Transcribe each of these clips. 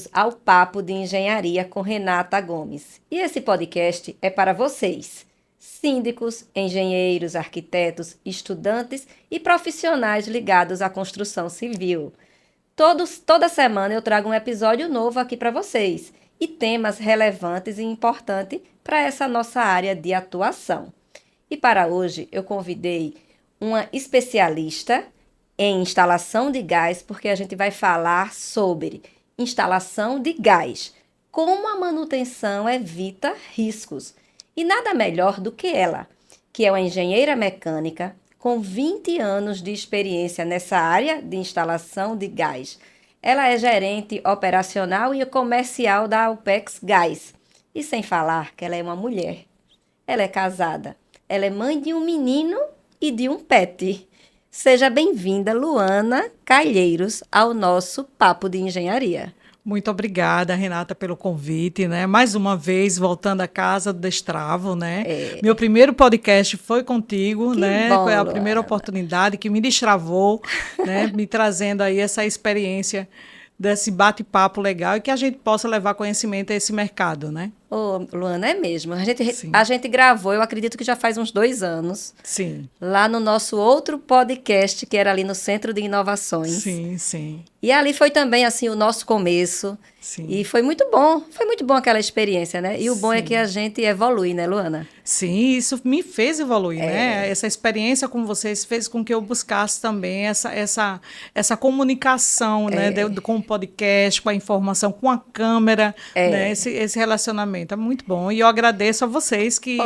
bem-vindos ao Papo de Engenharia com Renata Gomes. E esse podcast é para vocês, síndicos, engenheiros, arquitetos, estudantes e profissionais ligados à construção civil. Toda semana eu trago um episódio novo aqui para vocês e temas relevantes e importantes para essa nossa área de atuação. E para hoje eu convidei uma especialista em instalação de gás, porque a gente vai falar sobre instalação de gás, como a manutenção evita riscos. E nada melhor do que ela, que é uma engenheira mecânica com 20 anos de experiência nessa área de instalação de gás. Ela é gerente operacional e comercial da Alpex Gás. E sem falar que ela é uma mulher. Ela é casada. Ela é mãe de um menino e de um pet. Seja bem-vinda, Luana Calheiros, ao nosso Papo de Engenharia. Muito obrigada, Renata, pelo convite, né? Mais uma vez, voltando à casa do Destravo, né? Meu primeiro podcast foi contigo, Que né? bom, Foi a Luana. primeira oportunidade que me destravou, né? Me trazendo aí essa experiência desse bate-papo legal e que a gente possa levar conhecimento a esse mercado, né? Ô, Luana, é mesmo. Sim. A gente gravou, eu acredito que já faz uns 2 anos, Sim, lá no nosso outro podcast, que era ali no Centro de Inovações. sim, E ali foi também, assim, o nosso começo. sim. E foi muito bom aquela experiência, né? E o bom é Sim. que a gente evolui, né, Luana? Sim, isso me fez evoluir, né? Essa experiência com vocês fez com que eu buscasse também essa comunicação, né? Com o podcast, com a informação, com a câmera, né? Esse relacionamento é muito bom. E eu agradeço a vocês que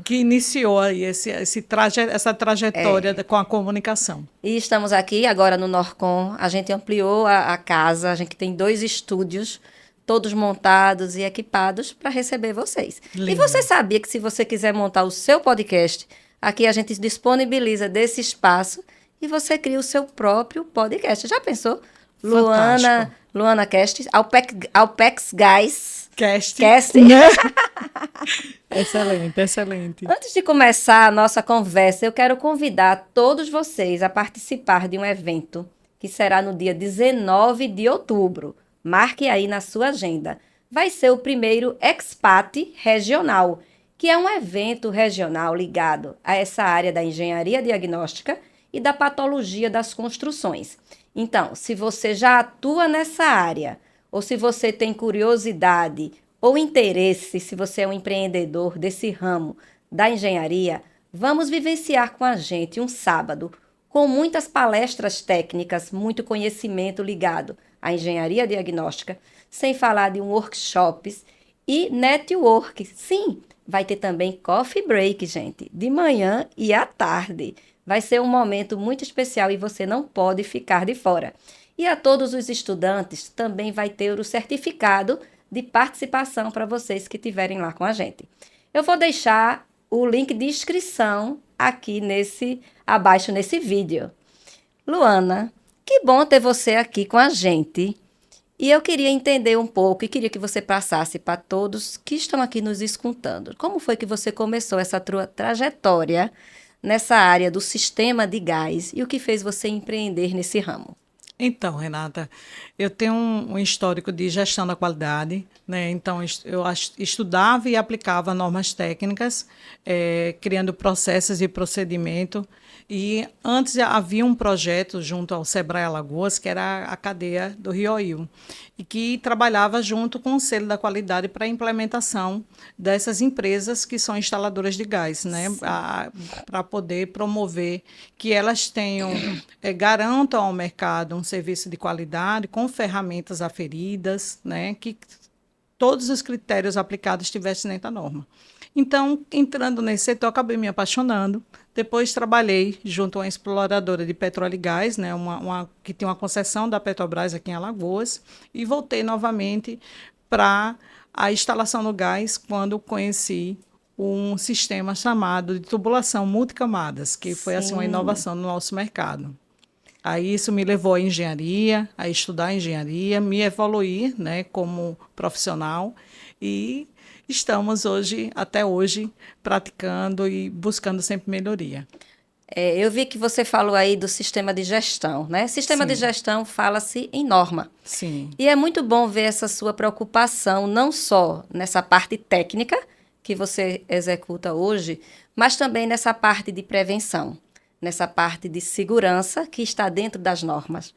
iniciou aí essa trajetória com a comunicação. E estamos aqui agora no Norcom. A gente ampliou a casa, a gente tem 2 estúdios, todos montados e equipados para receber vocês. Lindo. E você sabia que se você quiser montar o seu podcast, aqui a gente disponibiliza desse espaço e você cria o seu próprio podcast. Já pensou? Fantástico. Luana Cast, Alpex Gás. Cast. Né? Excelente, excelente. Antes de começar a nossa conversa, eu quero convidar todos vocês a participar de um evento que será no dia 19 de outubro. Marque aí na sua agenda. Vai ser o primeiro Expat Regional, que é um evento regional ligado a essa área da engenharia diagnóstica e da patologia das construções. Então, se você já atua nessa área, ou se você tem curiosidade ou interesse, se você é um empreendedor desse ramo da engenharia, vamos vivenciar com a gente um sábado com muitas palestras técnicas, muito conhecimento ligado à engenharia diagnóstica, sem falar de workshops e network. Sim, vai ter também coffee break, gente, de manhã e à tarde. Vai ser um momento muito especial e você não pode ficar de fora. E a todos os estudantes também vai ter o certificado de participação para vocês que estiverem lá com a gente. Eu vou deixar o link de inscrição aqui abaixo nesse vídeo. Luana, que bom ter você aqui com a gente. E eu queria entender um pouco e queria que você passasse para todos que estão aqui nos escutando. Como foi que você começou essa trajetória nessa área do sistema de gás e o que fez você empreender nesse ramo? Então, Renata, eu tenho um histórico de gestão da qualidade, né? Então, eu estudava e aplicava normas técnicas, criando processos e procedimento. E antes havia um projeto junto ao Sebrae Alagoas, que era a cadeia do Rioil, e que trabalhava junto com o selo da qualidade para a implementação dessas empresas que são instaladoras de gás, né? Para poder promover que elas garantam ao mercado um serviço de qualidade com ferramentas aferidas, né? Que todos os critérios aplicados estivessem dentro da norma. Então, entrando nesse setor, acabei me apaixonando. Depois trabalhei junto a uma exploradora de petróleo e gás, né, que tem uma concessão da Petrobras aqui em Alagoas, e voltei novamente para a instalação do gás quando conheci um sistema chamado de tubulação multicamadas, que foi assim, uma inovação no nosso mercado. Aí isso me levou à engenharia, a estudar engenharia, me evoluir, né, como profissional, e estamos até hoje, praticando e buscando sempre melhoria. Eu vi que você falou aí do sistema de gestão, né? Sistema de Sim. gestão fala-se em norma. Sim, E é muito bom ver essa sua preocupação, não só nessa parte técnica que você executa hoje, mas também nessa parte de prevenção, nessa parte de segurança que está dentro das normas.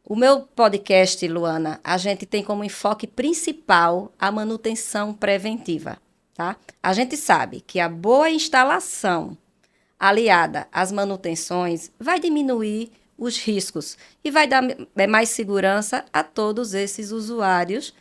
O meu podcast, Luana, a gente tem como enfoque principal a manutenção preventiva, tá? A gente sabe que a boa instalação aliada às manutenções vai diminuir os riscos e vai dar mais segurança a todos esses usuários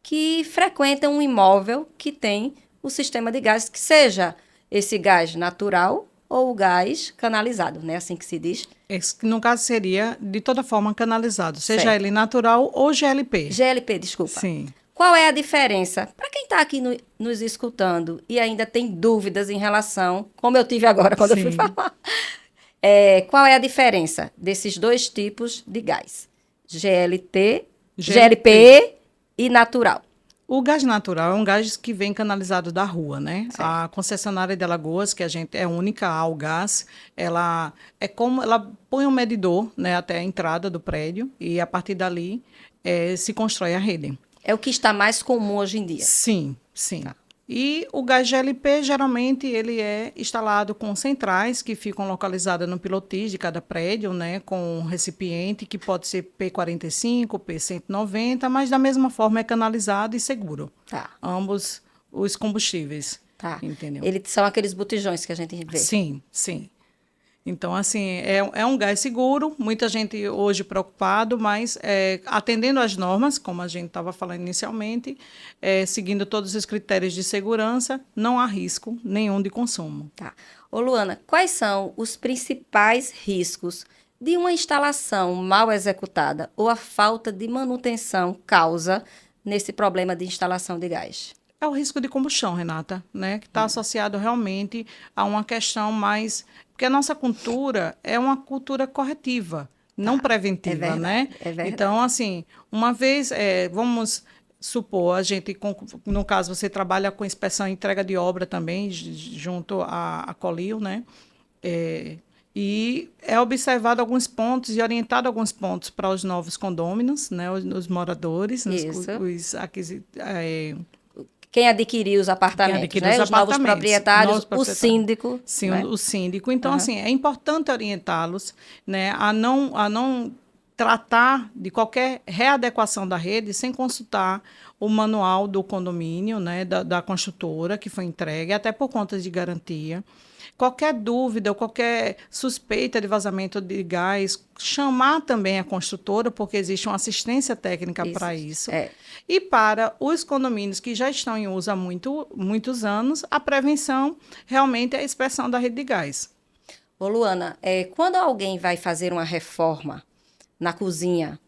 que frequentam um imóvel que tem o sistema de gás, que seja esse gás natural ou o gás canalizado, né? Assim que se diz. esse, no caso seria de toda forma canalizado, seja Certo. ele natural ou GLP. GLP, desculpa. Sim. Qual é a diferença? Para quem está aqui nos escutando e ainda tem dúvidas em relação, como eu tive agora quando eu fui Sim. falar, qual é a diferença desses dois tipos de gás? GLP e natural. O gás natural é um gás que vem canalizado da rua, né? Certo. A concessionária de Alagoas, que a gente é única ao gás, ela é como ela põe um medidor, né, até a entrada do prédio e a partir dali se constrói a rede. É o que está mais comum hoje em dia. Sim, sim. E o gás GLP, geralmente, ele é instalado com centrais que ficam localizadas no pilotis de cada prédio, né, com um recipiente que pode ser P45, P190, mas da mesma forma é canalizado e seguro. Tá, Ambos os combustíveis, tá. entendeu? Eles são aqueles botijões que a gente vê. Sim, sim. Então, assim, é um gás seguro, muita gente hoje preocupado, mas atendendo às normas, como a gente estava falando inicialmente, seguindo todos os critérios de segurança, não há risco nenhum de consumo. Tá. Ô, Luana, quais são os principais riscos de uma instalação mal executada ou a falta de manutenção causa nesse problema de instalação de gás? É o risco de combustão, Renata, né? Que está associado realmente a uma questão mais. Porque a nossa cultura é uma cultura corretiva, não preventiva, verdade, né? é verdade. Então, assim, uma vez, vamos supor, no caso, você trabalha com inspeção e entrega de obra também, junto à Colil, né? E é observado alguns pontos e orientado alguns pontos para os novos condôminos, né? Os moradores, Isso. Quem adquiriu os apartamentos, né? Os novos proprietários, o síndico. Sim, né? o síndico. Então, assim, é importante orientá-los, né, a não tratar de qualquer readequação da rede sem consultar o manual do condomínio, né, da construtora que foi entregue, até por contas de garantia. Qualquer dúvida ou qualquer suspeita de vazamento de gás, chamar também a construtora, porque existe uma assistência técnica para isso. E para os condomínios que já estão em uso há muitos anos, a prevenção realmente é a inspeção da rede de gás. Ô, Luana, quando alguém vai fazer uma reforma na cozinha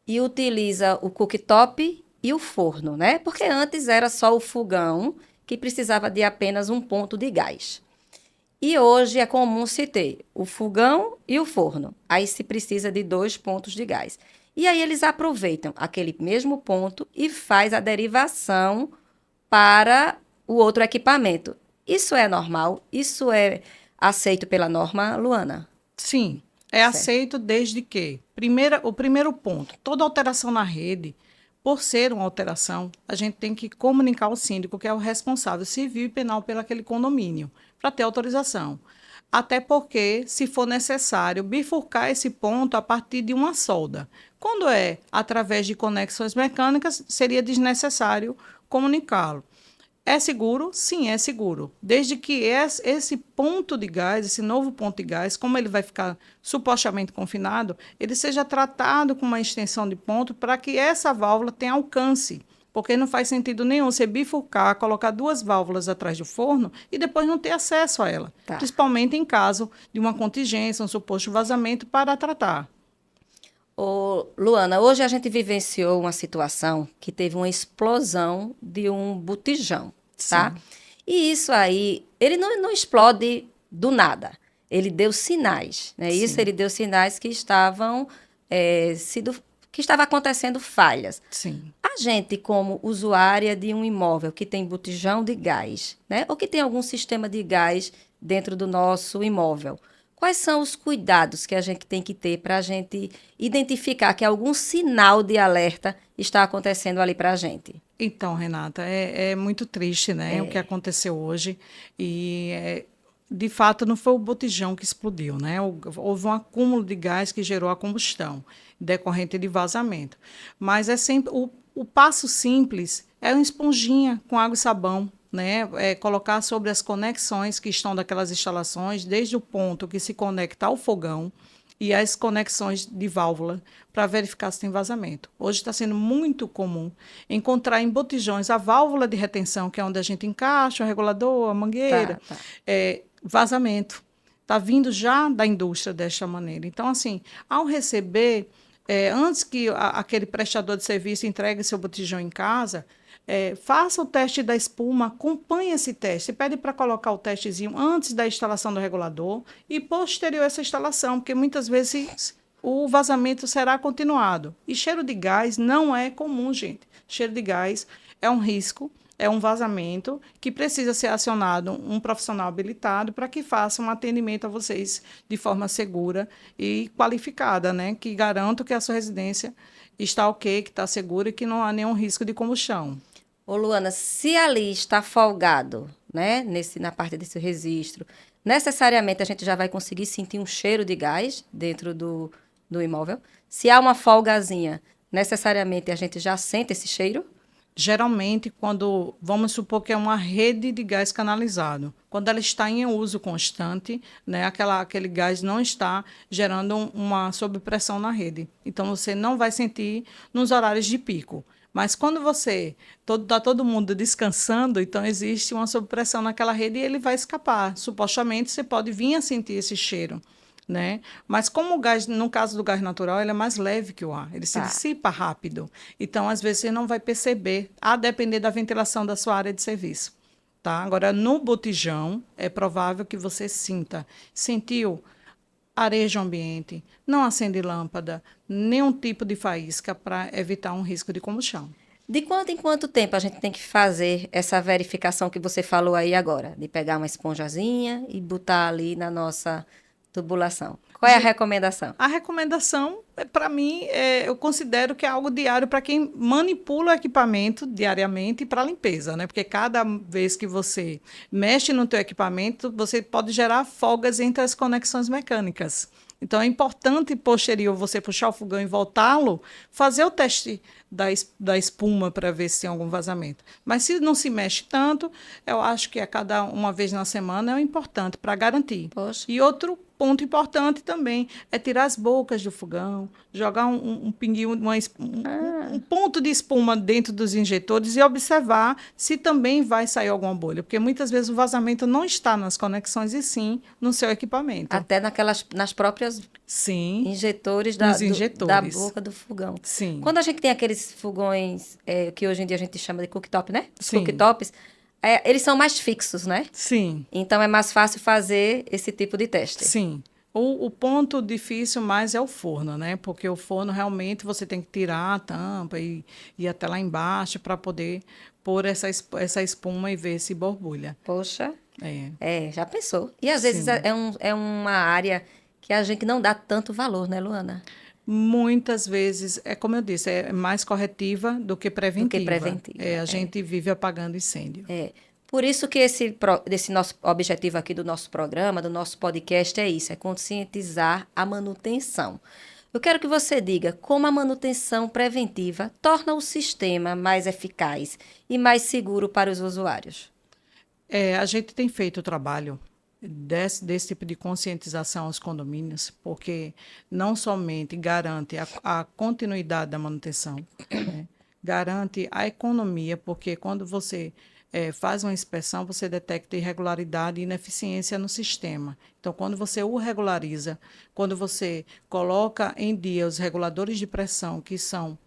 e utiliza o cooktop e o forno, né? Porque antes era só o fogão que precisava de apenas um ponto de gás. E hoje é comum se ter o fogão e o forno. Aí se precisa de 2 pontos de gás. E aí eles aproveitam aquele mesmo ponto e faz a derivação para o outro equipamento. Isso é normal? Isso é aceito pela norma, Luana? Sim, é aceito desde que, o primeiro ponto, toda alteração na rede, por ser uma alteração, a gente tem que comunicar ao síndico, que é o responsável civil e penal pelo aquele condomínio, para ter autorização. Até porque, se for necessário, bifurcar esse ponto a partir de uma solda. Quando é através de conexões mecânicas, seria desnecessário comunicá-lo. É seguro? Sim, é seguro. Desde que esse ponto de gás, esse novo ponto de gás, como ele vai ficar supostamente confinado, ele seja tratado com uma extensão de ponto para que essa válvula tenha alcance. Porque não faz sentido nenhum você bifurcar, colocar 2 válvulas atrás do forno e depois não ter acesso a ela. Tá. Principalmente em caso de uma contingência, um suposto vazamento para tratar. Ô, Luana, hoje a gente vivenciou uma situação que teve uma explosão de um botijão, tá? Sim. E isso aí, ele não explode do nada. Ele deu sinais, né? Sim. Isso ele deu sinais que estavam que estava acontecendo falhas. Sim. A gente, como usuária de um imóvel que tem botijão de gás, né? Ou que tem algum sistema de gás dentro do nosso imóvel, Quais são os cuidados que a gente tem que ter para a gente identificar que algum sinal de alerta está acontecendo ali para a gente? Então, Renata, é muito triste, né, o que aconteceu hoje. E, de fato, não foi o botijão que explodiu, né? Houve um acúmulo de gás que gerou a combustão, decorrente de vazamento. Mas é sempre o passo simples é uma esponjinha com água e sabão, né? Colocar sobre as conexões que estão daquelas instalações, desde o ponto que se conecta ao fogão e as conexões de válvula para verificar se tem vazamento. Hoje está sendo muito comum encontrar em botijões a válvula de retenção, que é onde a gente encaixa o regulador, a mangueira, Tá. vazamento. Está vindo já da indústria desta maneira. Então, assim, ao receber, antes que aquele prestador de serviço entregue seu botijão em casa, faça o teste da espuma, acompanhe esse teste, pede para colocar o testezinho antes da instalação do regulador e posterior a essa instalação, porque muitas vezes o vazamento será continuado. E cheiro de gás não é comum, gente. Cheiro de gás é um risco, é um vazamento que precisa ser acionado um profissional habilitado para que faça um atendimento a vocês de forma segura e qualificada, né? Que garanta que a sua residência está ok, que está segura e que não há nenhum risco de combustão. Ô, Luana, se ali está folgado, né, na parte desse registro, necessariamente a gente já vai conseguir sentir um cheiro de gás dentro do imóvel? Se há uma folgazinha, necessariamente a gente já sente esse cheiro? Geralmente, quando, vamos supor que é uma rede de gás canalizado, quando ela está em uso constante, né, aquele gás não está gerando uma sobrepressão na rede. Então, você não vai sentir nos horários de pico. Mas quando está todo mundo descansando, então existe uma sobrepressão naquela rede e ele vai escapar. Supostamente, você pode vir a sentir esse cheiro, né? Mas como o gás, no caso do gás natural, ele é mais leve que o ar, ele se dissipa rápido. Então, às vezes, você não vai perceber, a depender da ventilação da sua área de serviço. Tá? Agora, no botijão, é provável que você sentiu areja ambiente, não acende lâmpada, nenhum tipo de faísca para evitar um risco de combustão. De quanto em quanto tempo a gente tem que fazer essa verificação que você falou aí agora? De pegar uma esponjazinha e botar ali na nossa tubulação. Qual é a recomendação? A recomendação, para mim, eu considero que é algo diário para quem manipula o equipamento diariamente para limpeza, né? Porque cada vez que você mexe no teu equipamento, você pode gerar folgas entre as conexões mecânicas. Então, é importante, posterior, você puxar o fogão e voltá-lo, fazer o teste da espuma para ver se tem algum vazamento. Mas se não se mexe tanto, eu acho que a cada uma vez na semana é importante para garantir. Poxa. E outro ponto importante também é tirar as bocas do fogão, jogar um pinguinho, um ponto de espuma dentro dos injetores e observar se também vai sair alguma bolha. Porque muitas vezes o vazamento não está nas conexões e sim no seu equipamento. Até nas próprias injetores da boca do fogão. Sim. Quando a gente tem aqueles fogões que hoje em dia a gente chama de cooktop, né? Os Sim. cooktops, eles são mais fixos, né? Sim. Então é mais fácil fazer esse tipo de teste. Sim. O ponto difícil mais é o forno, né? Porque o forno realmente você tem que tirar a tampa e ir até lá embaixo para poder pôr essa espuma e ver se borbulha. Poxa. Já pensou. E às Sim. vezes é uma área que a gente não dá tanto valor, né, Luana? Muitas vezes, como eu disse, é mais corretiva do que preventiva. A gente vive apagando incêndio. Por isso que esse nosso objetivo aqui do nosso programa, do nosso podcast, é isso, é conscientizar a manutenção. Eu quero que você diga como a manutenção preventiva torna o sistema mais eficaz e mais seguro para os usuários. A gente tem feito o trabalho desse tipo de conscientização aos condomínios, porque não somente garante a continuidade da manutenção, né? Garante a economia, porque quando você faz uma inspeção, você detecta irregularidade e ineficiência no sistema. Então, quando você o regulariza, quando você coloca em dia os reguladores de pressão, que são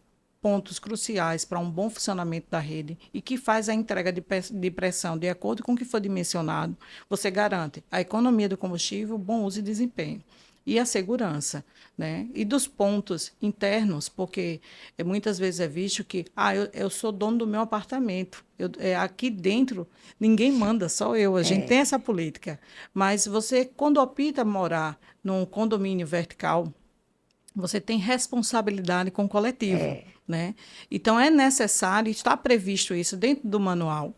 pontos cruciais para um bom funcionamento da rede e que faz a entrega de pressão de acordo com o que foi dimensionado, você garante a economia do combustível, bom uso e desempenho. e a segurança, né? E dos pontos internos, porque muitas vezes é visto que eu sou dono do meu apartamento, aqui dentro ninguém manda, só eu, a gente tem essa política. Mas você, quando opta morar num condomínio vertical, você tem responsabilidade com o coletivo, né? Então, é necessário, está previsto isso dentro do manual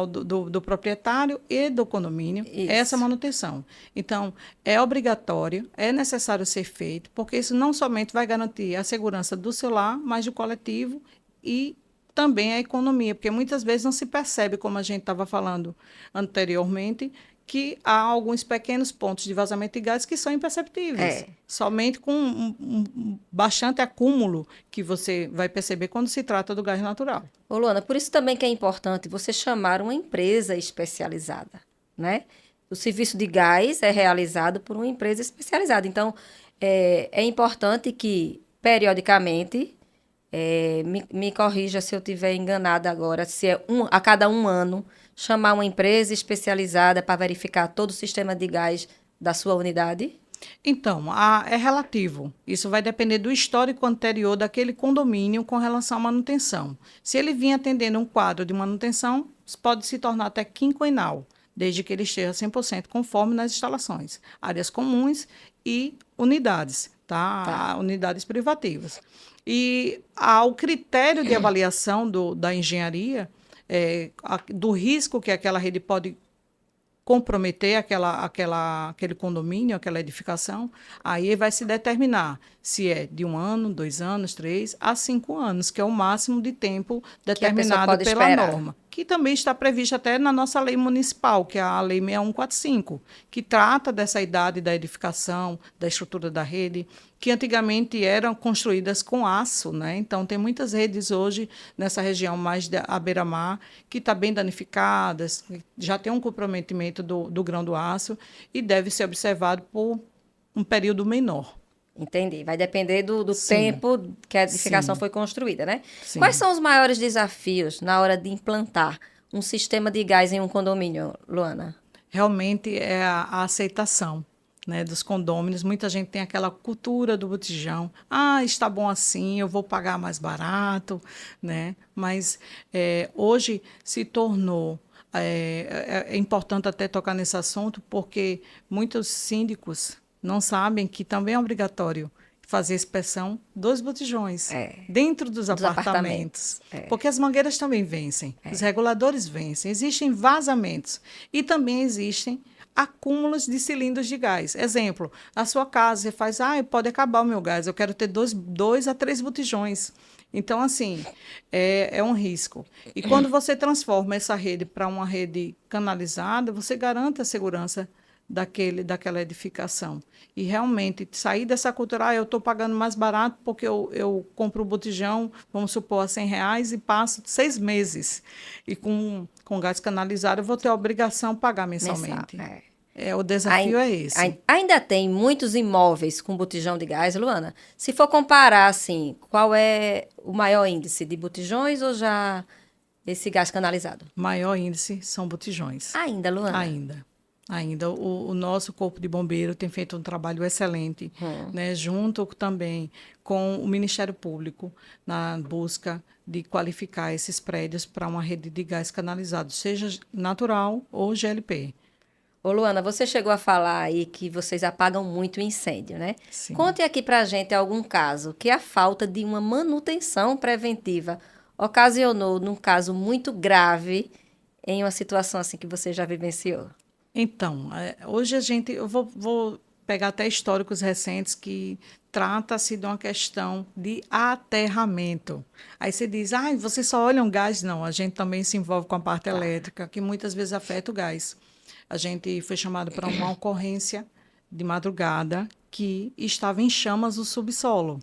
do proprietário e do condomínio, essa manutenção. Então, é obrigatório, é necessário ser feito, porque isso não somente vai garantir a segurança do seu lar, mas do coletivo e também a economia, porque muitas vezes não se percebe, como a gente estava falando anteriormente, que há alguns pequenos pontos de vazamento de gás que são imperceptíveis. Somente com um bastante acúmulo que você vai perceber quando se trata do gás natural. Ô, Luana, por isso também que é importante você chamar uma empresa especializada, né? O serviço de gás é realizado por uma empresa especializada. Então, é importante que, periodicamente, me corrija se eu estiver enganada agora, se é a cada 1 ano, chamar uma empresa especializada para verificar todo o sistema de gás da sua unidade? Então, é relativo. Isso vai depender do histórico anterior daquele condomínio com relação à manutenção. Se ele vinha atendendo um quadro de manutenção, pode se tornar até quinquenal, desde que ele esteja 100% conforme nas instalações, áreas comuns e unidades, tá? Unidades privativas. E o critério de avaliação da engenharia, do risco que aquela rede pode comprometer aquele condomínio, aquela edificação, aí vai se determinar se é de 1 ano, 2 anos, 3 a 5 anos, que é o máximo de tempo determinado pela norma, que também está previsto até na nossa lei municipal, que é a Lei 6145, que trata dessa idade da edificação, da estrutura da rede, que antigamente eram construídas com aço, né? Então, tem muitas redes hoje nessa região mais à beira-mar que está bem danificadas, já tem um comprometimento do grão do aço e deve ser observado por um período menor. Entendi. Vai depender do tempo que a edificação foi construída, né? Sim. Quais são os maiores desafios na hora de implantar um sistema de gás em um condomínio, Luana? Realmente é a aceitação, né, dos condôminos. Muita gente tem aquela cultura do botijão. Está bom assim, eu vou pagar mais barato, né? Mas hoje se tornou é importante até tocar nesse assunto, porque muitos síndicos não sabem que também é obrigatório fazer a inspeção dos botijões dentro dos apartamentos. Porque as mangueiras também vencem, os reguladores vencem, existem vazamentos e também existem acúmulos de cilindros de gás. Exemplo, na sua casa você faz, pode acabar o meu gás, eu quero ter 2 a 3 botijões. Então, assim, é um risco. E quando você transforma essa rede para uma rede canalizada, você garante a segurança daquela edificação. E realmente sair dessa cultura, eu estou pagando mais barato porque eu compro o botijão, vamos supor, a R$100 e passo 6 meses. E com gás canalizado eu vou ter a obrigação de pagar mensalmente. O desafio é esse. Ainda tem muitos imóveis com botijão de gás, Luana? Se for comparar, assim, qual é o maior índice de botijões ou já esse gás canalizado? Maior índice são botijões. Ainda, Luana? Ainda. O nosso Corpo de Bombeiro tem feito um trabalho excelente, né, junto também com o Ministério Público, na busca de qualificar esses prédios para uma rede de gás canalizado, seja natural ou GLP. Ô, Luana, você chegou a falar aí que vocês apagam muito incêndio, né? Sim. Conte aqui pra gente algum caso que a falta de uma manutenção preventiva ocasionou, num caso muito grave, em uma situação assim que você já vivenciou. Então, hoje eu vou pegar até históricos recentes que trata-se de uma questão de aterramento. Aí você diz, vocês só olham gás? Não, a gente também se envolve com a parte elétrica, que muitas vezes afeta o gás. A gente foi chamado para uma ocorrência de madrugada que estava em chamas o subsolo.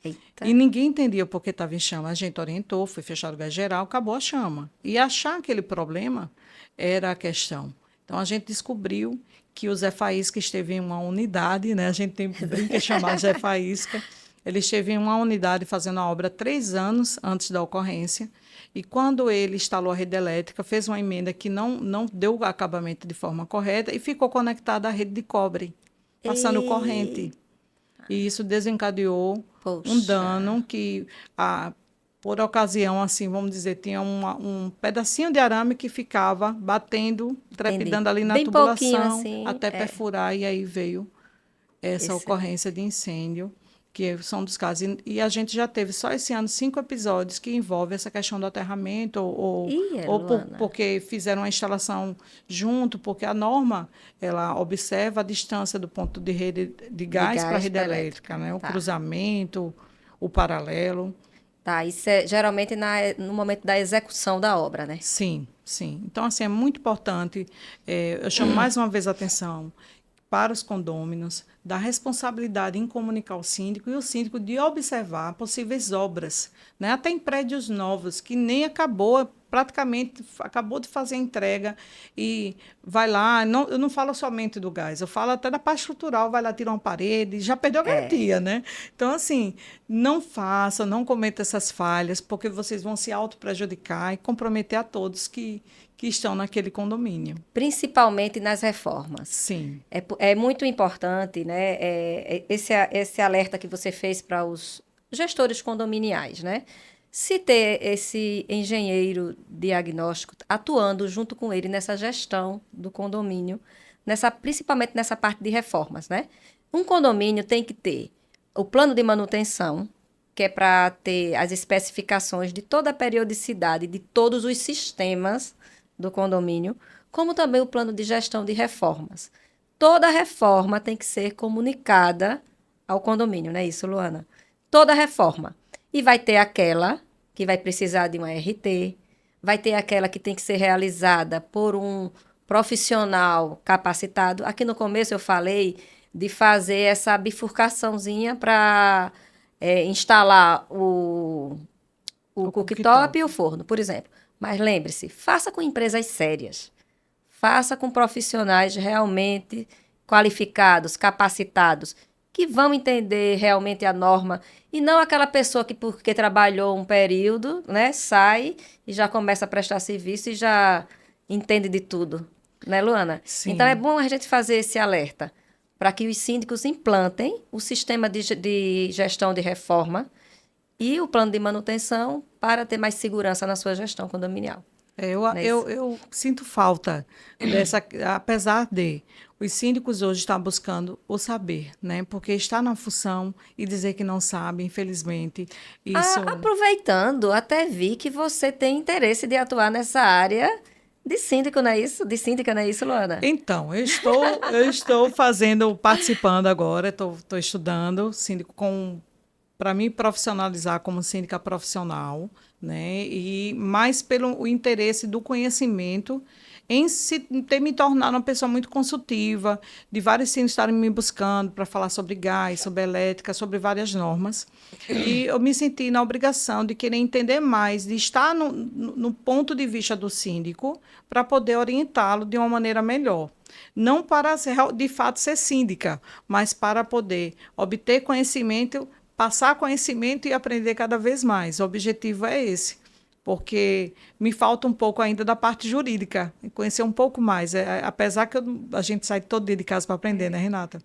Eita. E ninguém entendia por que estava em chama. A gente orientou, foi fechado o gás geral, acabou a chama. E achar aquele problema era a questão. Então, a gente descobriu que o Zé Faísca esteve em uma unidade, né? A gente tem brinca chamar Zé Faísca. Ele esteve em uma unidade fazendo a obra 3 anos antes da ocorrência. E quando ele instalou a rede elétrica, fez uma emenda que não deu o acabamento de forma correta e ficou conectada à rede de cobre. passando corrente. E isso desencadeou um dano que, por ocasião, assim, vamos dizer, tinha um pedacinho de arame que ficava batendo, trepidando ali na Bem pouquinho, tubulação, assim, até perfurar, e aí veio essa Esse- ocorrência de incêndio, que são dos casos. E a gente já teve só esse ano 5 episódios que envolvem essa questão do aterramento, Ih, ou Luana. porque fizeram uma instalação junto, porque a norma ela observa a distância do ponto de rede de gás para a gás rede pra elétrica, né? O Tá. cruzamento, o paralelo. Tá, isso é geralmente no momento da execução da obra, né? Sim, sim. Então, assim, é muito importante. Eu chamo mais uma vez a atenção para os condôminos da responsabilidade em comunicar ao síndico e o síndico de observar possíveis obras, né? Até em prédios novos, que nem acabou, praticamente acabou de fazer a entrega e vai lá, eu não falo somente do gás, eu falo até da parte estrutural, vai lá, tira uma parede, já perdeu a garantia, né? Então, assim, não faça, não cometa essas falhas, porque vocês vão se auto-prejudicar e comprometer a todos que estão naquele condomínio. Principalmente nas reformas. Sim. É muito importante, né? Esse alerta que você fez para os gestores condominiais, né? Se ter esse engenheiro diagnóstico atuando junto com ele nessa gestão do condomínio, principalmente nessa parte de reformas, né? Um condomínio tem que ter o plano de manutenção, que é para ter as especificações de toda a periodicidade de todos os sistemas do condomínio, como também o plano de gestão de reformas. Toda reforma tem que ser comunicada ao condomínio, não é isso, Luana? Toda reforma. E vai ter aquela que vai precisar de uma RT, vai ter aquela que tem que ser realizada por um profissional capacitado. Aqui no começo eu falei de fazer essa bifurcaçãozinha para instalar o cooktop e o forno, por exemplo. Mas lembre-se, faça com empresas sérias. Faça com profissionais realmente qualificados, capacitados, que vão entender realmente a norma e não aquela pessoa que, porque trabalhou um período, né, sai e já começa a prestar serviço e já entende de tudo, né, Luana? Então é Sim. bom a gente fazer esse alerta para que os síndicos implantem o sistema de gestão de reforma e o plano de manutenção para ter mais segurança na sua gestão condominial. Não é isso? Eu sinto falta dessa, apesar de os síndicos hoje estar buscando o saber, né? Porque está na função e dizer que não sabe, infelizmente, isso. Aproveitando, até vi que você tem interesse de atuar nessa área de síndico, não é isso? De síndica, não é isso, Luana? Então, eu estou participando agora, estou estudando síndico para me profissionalizar como síndica profissional, né? E mais pelo o interesse do conhecimento em ter me tornado uma pessoa muito consultiva, de vários síndicos estarem me buscando para falar sobre gás, sobre elétrica, sobre várias normas. E eu me senti na obrigação de querer entender mais, de estar no ponto de vista do síndico para poder orientá-lo de uma maneira melhor. Não para, de fato, ser síndica, mas para poder obter conhecimento, passar conhecimento e aprender cada vez mais. O objetivo é esse, porque me falta um pouco ainda da parte jurídica, conhecer um pouco mais, apesar que a gente sai todo dia de casa para aprender, né, Renata?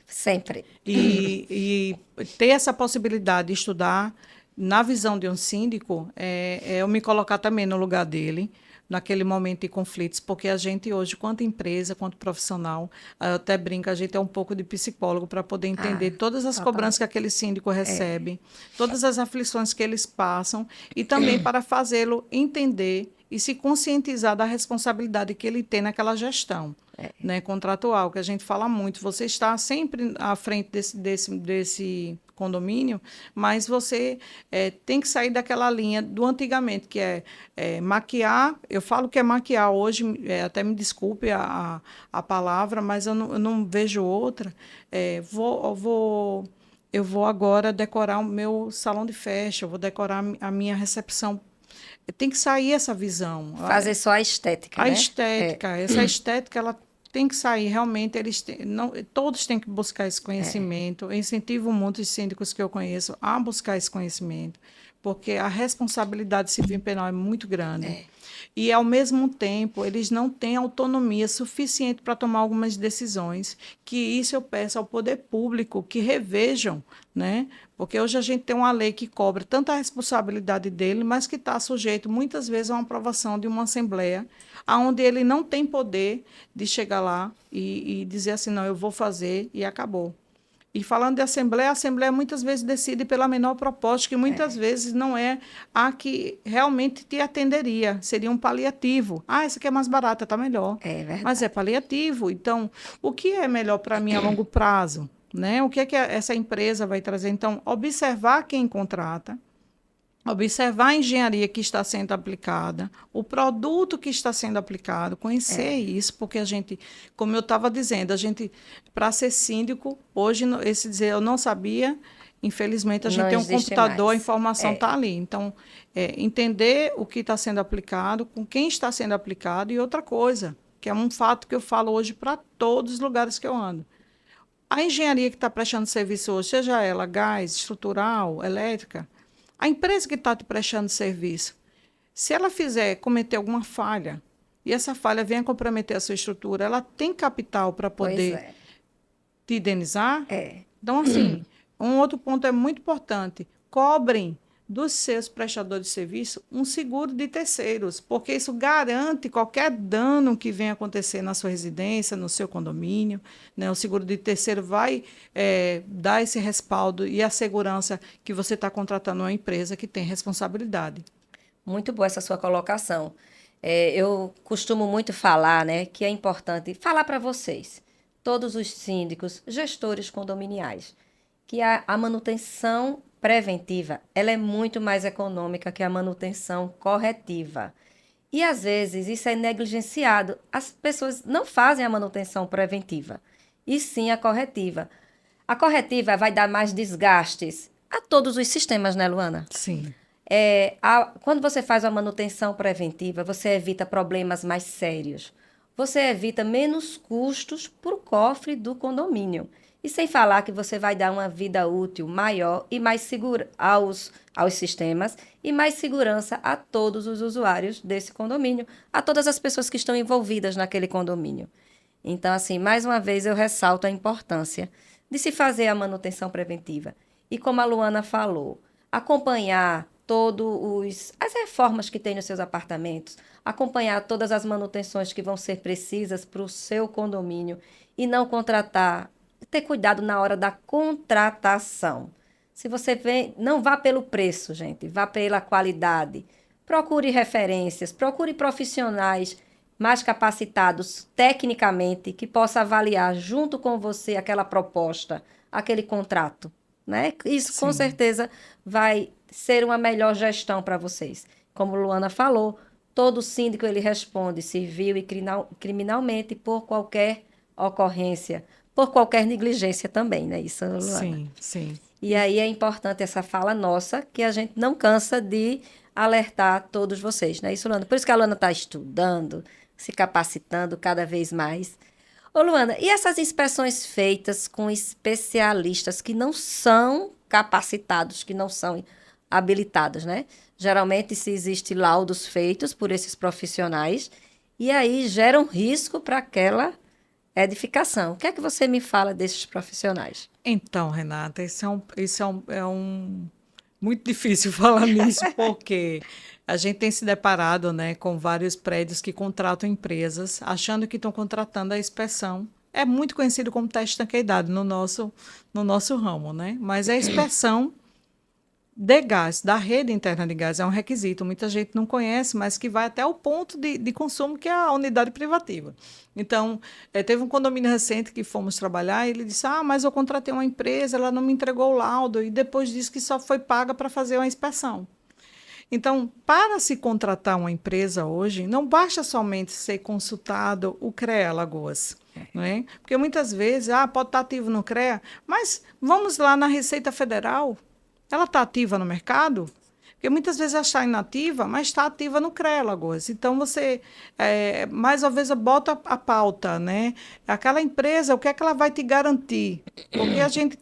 Sempre. E ter essa possibilidade de estudar na visão de um síndico é eu me colocar também no lugar dele, naquele momento de conflitos, porque a gente hoje, quanto empresa, quanto profissional, eu até brinco, a gente é um pouco de psicólogo para poder entender todas as cobranças que aquele síndico recebe, todas as aflições que eles passam e também para fazê-lo entender e se conscientizar da responsabilidade que ele tem naquela gestão, né, contratual, que a gente fala muito. Você está sempre à frente desse condomínio, mas você tem que sair daquela linha do antigamente, que é maquiar. Eu falo que é maquiar hoje, até me desculpe a palavra, mas eu não vejo outra. Eu vou agora decorar o meu salão de festa, eu vou decorar a minha recepção. Tem que sair essa visão. Fazer só a estética, A né? estética, essa estética, ela tem que sair realmente. Todos têm que buscar esse conhecimento. Eu incentivo muito os síndicos que eu conheço a buscar esse conhecimento, porque a responsabilidade civil e penal é muito grande. E, ao mesmo tempo, eles não têm autonomia suficiente para tomar algumas decisões, que isso eu peço ao poder público que revejam, né? Porque hoje a gente tem uma lei que cobra tanta responsabilidade dele, mas que está sujeito, muitas vezes, a uma aprovação de uma assembleia, onde ele não tem poder de chegar lá e dizer assim, não, eu vou fazer e acabou. E falando de assembleia, a assembleia muitas vezes decide pela menor proposta, que muitas vezes não é a que realmente te atenderia, seria um paliativo. Ah, essa aqui é mais barata, está melhor. É verdade. Mas é paliativo. Então, o que é melhor para mim a longo prazo? Né? O que é que essa empresa vai trazer? Então, observar quem contrata, observar a engenharia que está sendo aplicada, o produto que está sendo aplicado, conhecer isso, porque a gente, como eu estava dizendo, a gente, para ser síndico, hoje, esse dizer eu não sabia, infelizmente, a gente Não tem um existe computador, a mais. informação está ali. Então, entender o que está sendo aplicado, com quem está sendo aplicado, e outra coisa, que é um fato que eu falo hoje para todos os lugares que eu ando. A engenharia que está prestando serviço hoje, seja ela gás, estrutural, elétrica, a empresa que está te prestando serviço, se ela cometer alguma falha, e essa falha venha comprometer a sua estrutura, ela tem capital para Pois poder é. te indenizar? É. Então, assim, um outro ponto é muito importante. Cobrem dos seus prestadores de serviço um seguro de terceiros, porque isso garante qualquer dano que venha acontecer na sua residência, no seu condomínio, né? O seguro de terceiro vai dar esse respaldo e a segurança que você está contratando uma empresa que tem responsabilidade. Muito boa essa sua colocação. Eu costumo muito falar, né, que é importante falar para vocês, todos os síndicos, gestores condominiais, que a manutenção preventiva, ela é muito mais econômica que a manutenção corretiva. E às vezes isso é negligenciado. As pessoas não fazem a manutenção preventiva, e sim a corretiva. A corretiva vai dar mais desgastes a todos os sistemas, né, Luana? Sim, Quando você faz uma manutenção preventiva, você evita problemas mais sérios. Você evita menos custos para o cofre do condomínio. E sem falar que você vai dar uma vida útil maior e mais segura aos sistemas e mais segurança a todos os usuários desse condomínio, a todas as pessoas que estão envolvidas naquele condomínio. Então, assim, mais uma vez eu ressalto a importância de se fazer a manutenção preventiva. E como a Luana falou, acompanhar as reformas que tem nos seus apartamentos, acompanhar todas as manutenções que vão ser precisas para o seu condomínio e não contratar, ter cuidado na hora da contratação. Se você vem, não vá pelo preço, gente, vá pela qualidade. Procure referências, procure profissionais mais capacitados tecnicamente que possa avaliar junto com você aquela proposta, aquele contrato, né? Isso com sim, certeza vai ser uma melhor gestão para vocês. Como Luana falou, todo síndico ele responde civil e criminalmente por qualquer ocorrência, por qualquer negligência também, né? Isso, Luana. sim, sim. E aí é importante essa fala nossa, que a gente não cansa de alertar todos vocês, né? Isso, Luana. Por isso que a Luana está estudando, se capacitando cada vez mais. Ô, Luana, e essas inspeções feitas com especialistas que não são capacitados, que não são habilitados, né? Geralmente, se existe laudos feitos por esses profissionais, e aí geram risco para aquela edificação. O que é que você me fala desses profissionais? Então, Renata, isso é muito difícil falar nisso, porque a gente tem se deparado, né, com vários prédios que contratam empresas, achando que estão contratando a inspeção. É muito conhecido como teste de estanqueidade no nosso ramo, né? Mas a inspeção de gás, da rede interna de gás, é um requisito. Muita gente não conhece, mas que vai até o ponto de consumo, que é a unidade privativa. Então, teve um condomínio recente que fomos trabalhar e ele disse, mas eu contratei uma empresa, ela não me entregou o laudo, e depois disse que só foi paga para fazer uma inspeção. Então, para se contratar uma empresa hoje, não basta somente ser consultado o CREA Alagoas, não é? Porque muitas vezes, pode estar ativo no CREA, mas vamos lá na Receita Federal, ela está ativa no mercado? Porque muitas vezes ela está inativa, mas está ativa no CREA Alagoas. Então, você, mais uma vez, bota a pauta, né? Aquela empresa, o que é que ela vai te garantir? Porque a gente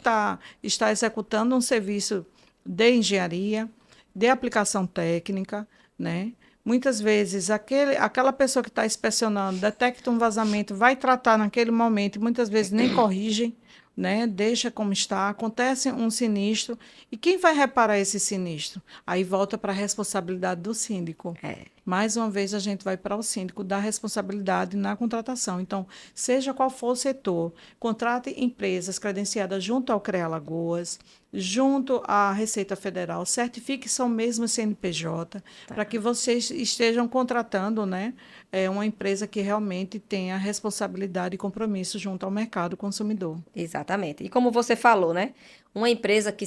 está executando um serviço de engenharia, dê aplicação técnica, né? Muitas vezes, aquela pessoa que está inspecionando detecta um vazamento, vai tratar naquele momento, e muitas vezes nem corrige, né? Deixa como está, acontece um sinistro, e quem vai reparar esse sinistro? Aí volta para a responsabilidade do síndico. É, Mais uma vez, a gente vai para o síndico dar responsabilidade na contratação. Então, seja qual for o setor, contrate empresas credenciadas junto ao CREA Alagoas, junto à Receita Federal, certifique são mesmo CNPJ, para que vocês estejam contratando, né, uma empresa que realmente tenha responsabilidade e compromisso junto ao mercado consumidor. exatamente. E como você falou, né? Uma empresa que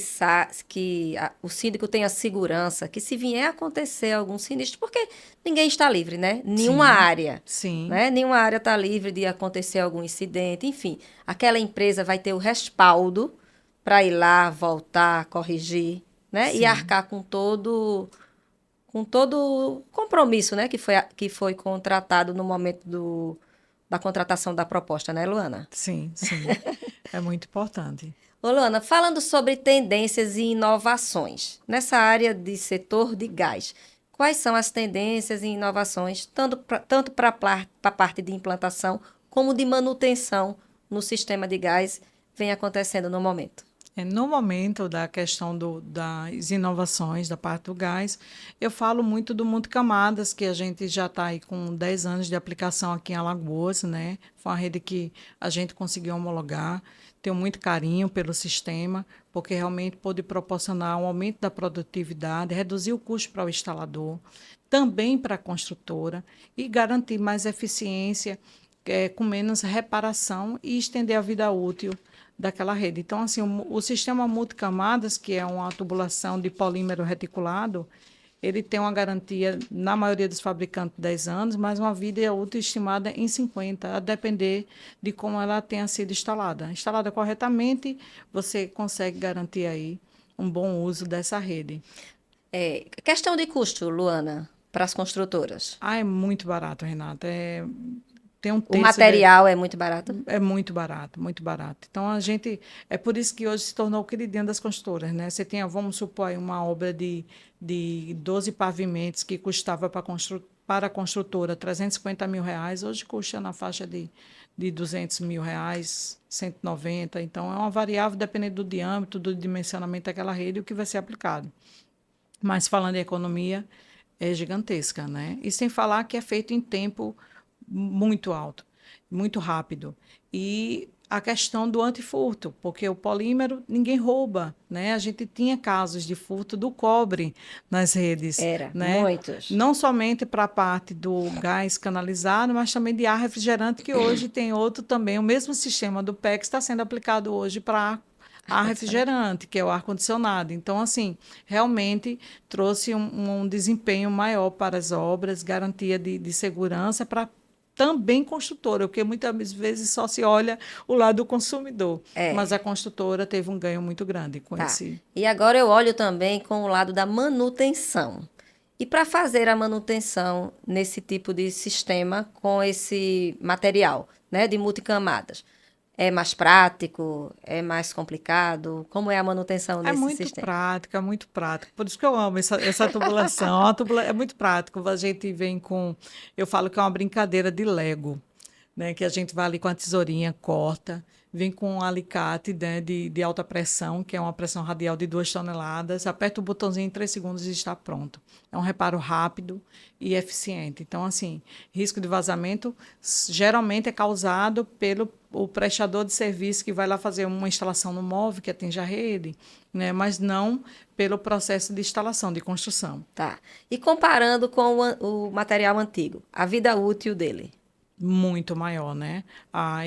o síndico tenha segurança, que se vier a acontecer algum sinistro, porque ninguém está livre, né? Nenhuma Sim, área, sim, né? Nenhuma área está livre de acontecer algum incidente. Enfim, aquela empresa vai ter o respaldo para ir lá, voltar, corrigir, né? E sim. arcar com todo o compromisso, né? Que foi contratado no momento da contratação da proposta, né, Luana? Sim, sim. É muito importante. Ô, Luana, falando sobre tendências e inovações nessa área de setor de gás, quais são as tendências e inovações, tanto para a parte de implantação como de manutenção no sistema de gás, vem acontecendo no momento? No momento da questão das inovações da parte do gás, eu falo muito do Multicamadas, que a gente já está aí com 10 anos de aplicação aqui em Alagoas, né? Foi uma rede que a gente conseguiu homologar. Tenho muito carinho pelo sistema, porque realmente pôde proporcionar um aumento da produtividade, reduzir o custo para o instalador, também para a construtora e garantir mais eficiência, com menos reparação e estender a vida útil daquela rede. Então, assim, o sistema multicamadas, que é uma tubulação de polímero reticulado, ele tem uma garantia, na maioria dos fabricantes, 10 anos, mas uma vida útil estimada em 50, a depender de como ela tenha sido instalada. Instalada corretamente, você consegue garantir aí um bom uso dessa rede. Questão de custo, Luana, para as construtoras. Ah, é muito barato, Renata. Tem um O terço de, material é muito barato? É muito barato, muito barato. Então, é por isso que hoje se tornou o queridinho das construtoras, né? Você tinha, vamos supor, aí, uma obra de 12 pavimentos que custava para a construtora R$ 350 mil, hoje custa na faixa de R$ 200 mil, 190. Então, é uma variável dependendo do diâmetro, do dimensionamento daquela rede e o que vai ser aplicado. Mas falando em economia, é gigantesca, né? E sem falar que é feito em tempo muito alto, muito rápido. E a questão do antifurto, porque o polímero ninguém rouba, né? A gente tinha casos de furto do cobre nas redes, Era, né? muitos. Não somente para a parte do gás canalizado, mas também de ar refrigerante, que hoje tem outro também, o mesmo sistema do PEX está sendo aplicado hoje para ar refrigerante, que é o ar-condicionado. Então, assim, realmente trouxe um desempenho maior para as obras, garantia de segurança para também construtora, porque muitas vezes só se olha o lado do consumidor, mas É, a construtora teve um ganho muito grande com tá. esse. E agora eu olho também com o lado da manutenção. E para fazer a manutenção nesse tipo de sistema com esse material, né, de multicamadas, é mais prático? É mais complicado? Como é a manutenção É desse muito sistema? prática, muito prático. Por isso que eu amo essa tubulação. É muito prático. A gente vem com. Eu falo que é uma brincadeira de Lego, né? Que a gente vai ali com a tesourinha, corta, vem com um alicate, né, de alta pressão, que é uma pressão radial de 2 toneladas, aperta o botãozinho em 3 segundos e está pronto. É um reparo rápido e eficiente. Então, assim, risco de vazamento geralmente é causado pelo o prestador de serviço que vai lá fazer uma instalação no móvel que atinge a rede, né, mas não pelo processo de instalação, de construção. Tá. E comparando com o material antigo, a vida útil dele? Muito maior, né?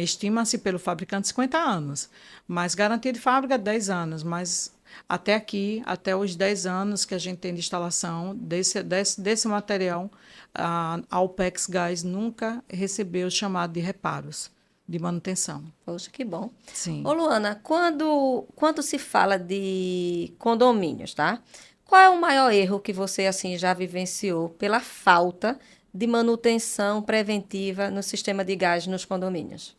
Estima-se pelo fabricante 50 anos, mas garantia de fábrica 10 anos, mas até aqui, até os 10 anos que a gente tem de instalação desse material, a Alpex Gás nunca recebeu chamado de reparos, de manutenção. Poxa, que bom. Ô, Sim. Luana, quando se fala de condomínios, tá? Qual é o maior erro que você, assim, já vivenciou pela falta de manutenção preventiva no sistema de gás nos condomínios?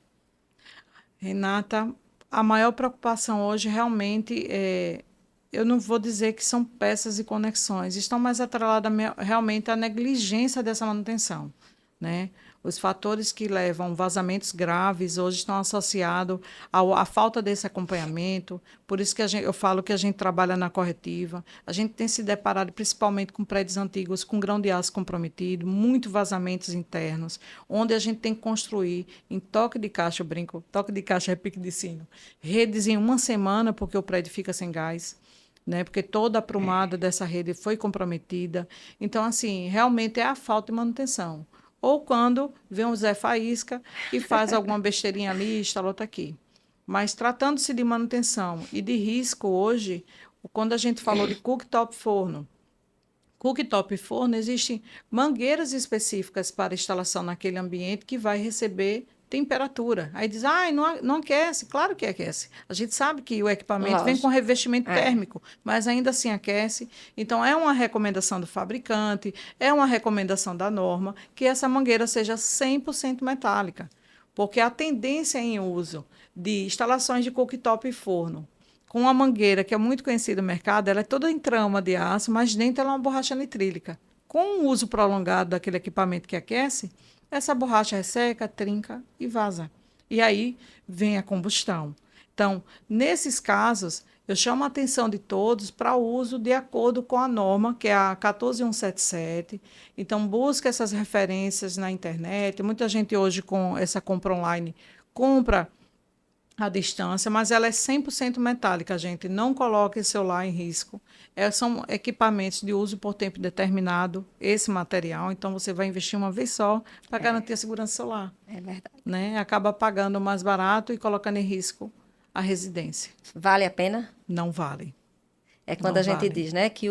Renata, a maior preocupação hoje realmente é eu não vou dizer que são peças e conexões, estão mais atreladas realmente à negligência dessa manutenção, né? Os fatores que levam vazamentos graves hoje estão associados à falta desse acompanhamento, por isso que eu falo que a gente trabalha na corretiva, a gente tem se deparado principalmente com prédios antigos com grão de aço comprometido, muito vazamentos internos, onde a gente tem que construir em toque de caixa, eu brinco, toque de caixa é pique de sino, redes em uma semana porque o prédio fica sem gás, né? Porque toda a aprumada dessa rede foi comprometida. Então, assim, realmente é a falta de manutenção. Ou quando vem o Zé Faísca e faz alguma besteirinha ali, instala outra aqui. Mas tratando-se de manutenção e de risco hoje, quando a gente falou de cooktop forno, existem mangueiras específicas para instalação naquele ambiente que vai receber temperatura. Aí diz, não aquece. Claro que aquece. A gente sabe que o equipamento vem com revestimento térmico, mas ainda assim aquece. Então, é uma recomendação do fabricante, é uma recomendação da norma, que essa mangueira seja 100% metálica. Porque a tendência em uso de instalações de cooktop e forno, com uma mangueira que é muito conhecida no mercado, ela é toda em trama de aço, mas dentro ela é uma borracha nitrílica. Com o uso prolongado daquele equipamento que aquece, essa borracha resseca, trinca e vaza. E aí vem a combustão. Então, nesses casos, eu chamo a atenção de todos para o uso de acordo com a norma, que é a 14177. Então, busca essas referências na internet. Muita gente hoje, com essa compra online, compra à distância, mas ela é 100% metálica, gente. Não coloque seu lar em risco. São equipamentos de uso por tempo determinado, esse material. Então, você vai investir uma vez só para garantir a segurança solar. É verdade. Né? Acaba pagando mais barato e colocando em risco a residência. Vale a pena? Não vale. É quando a gente diz, né, que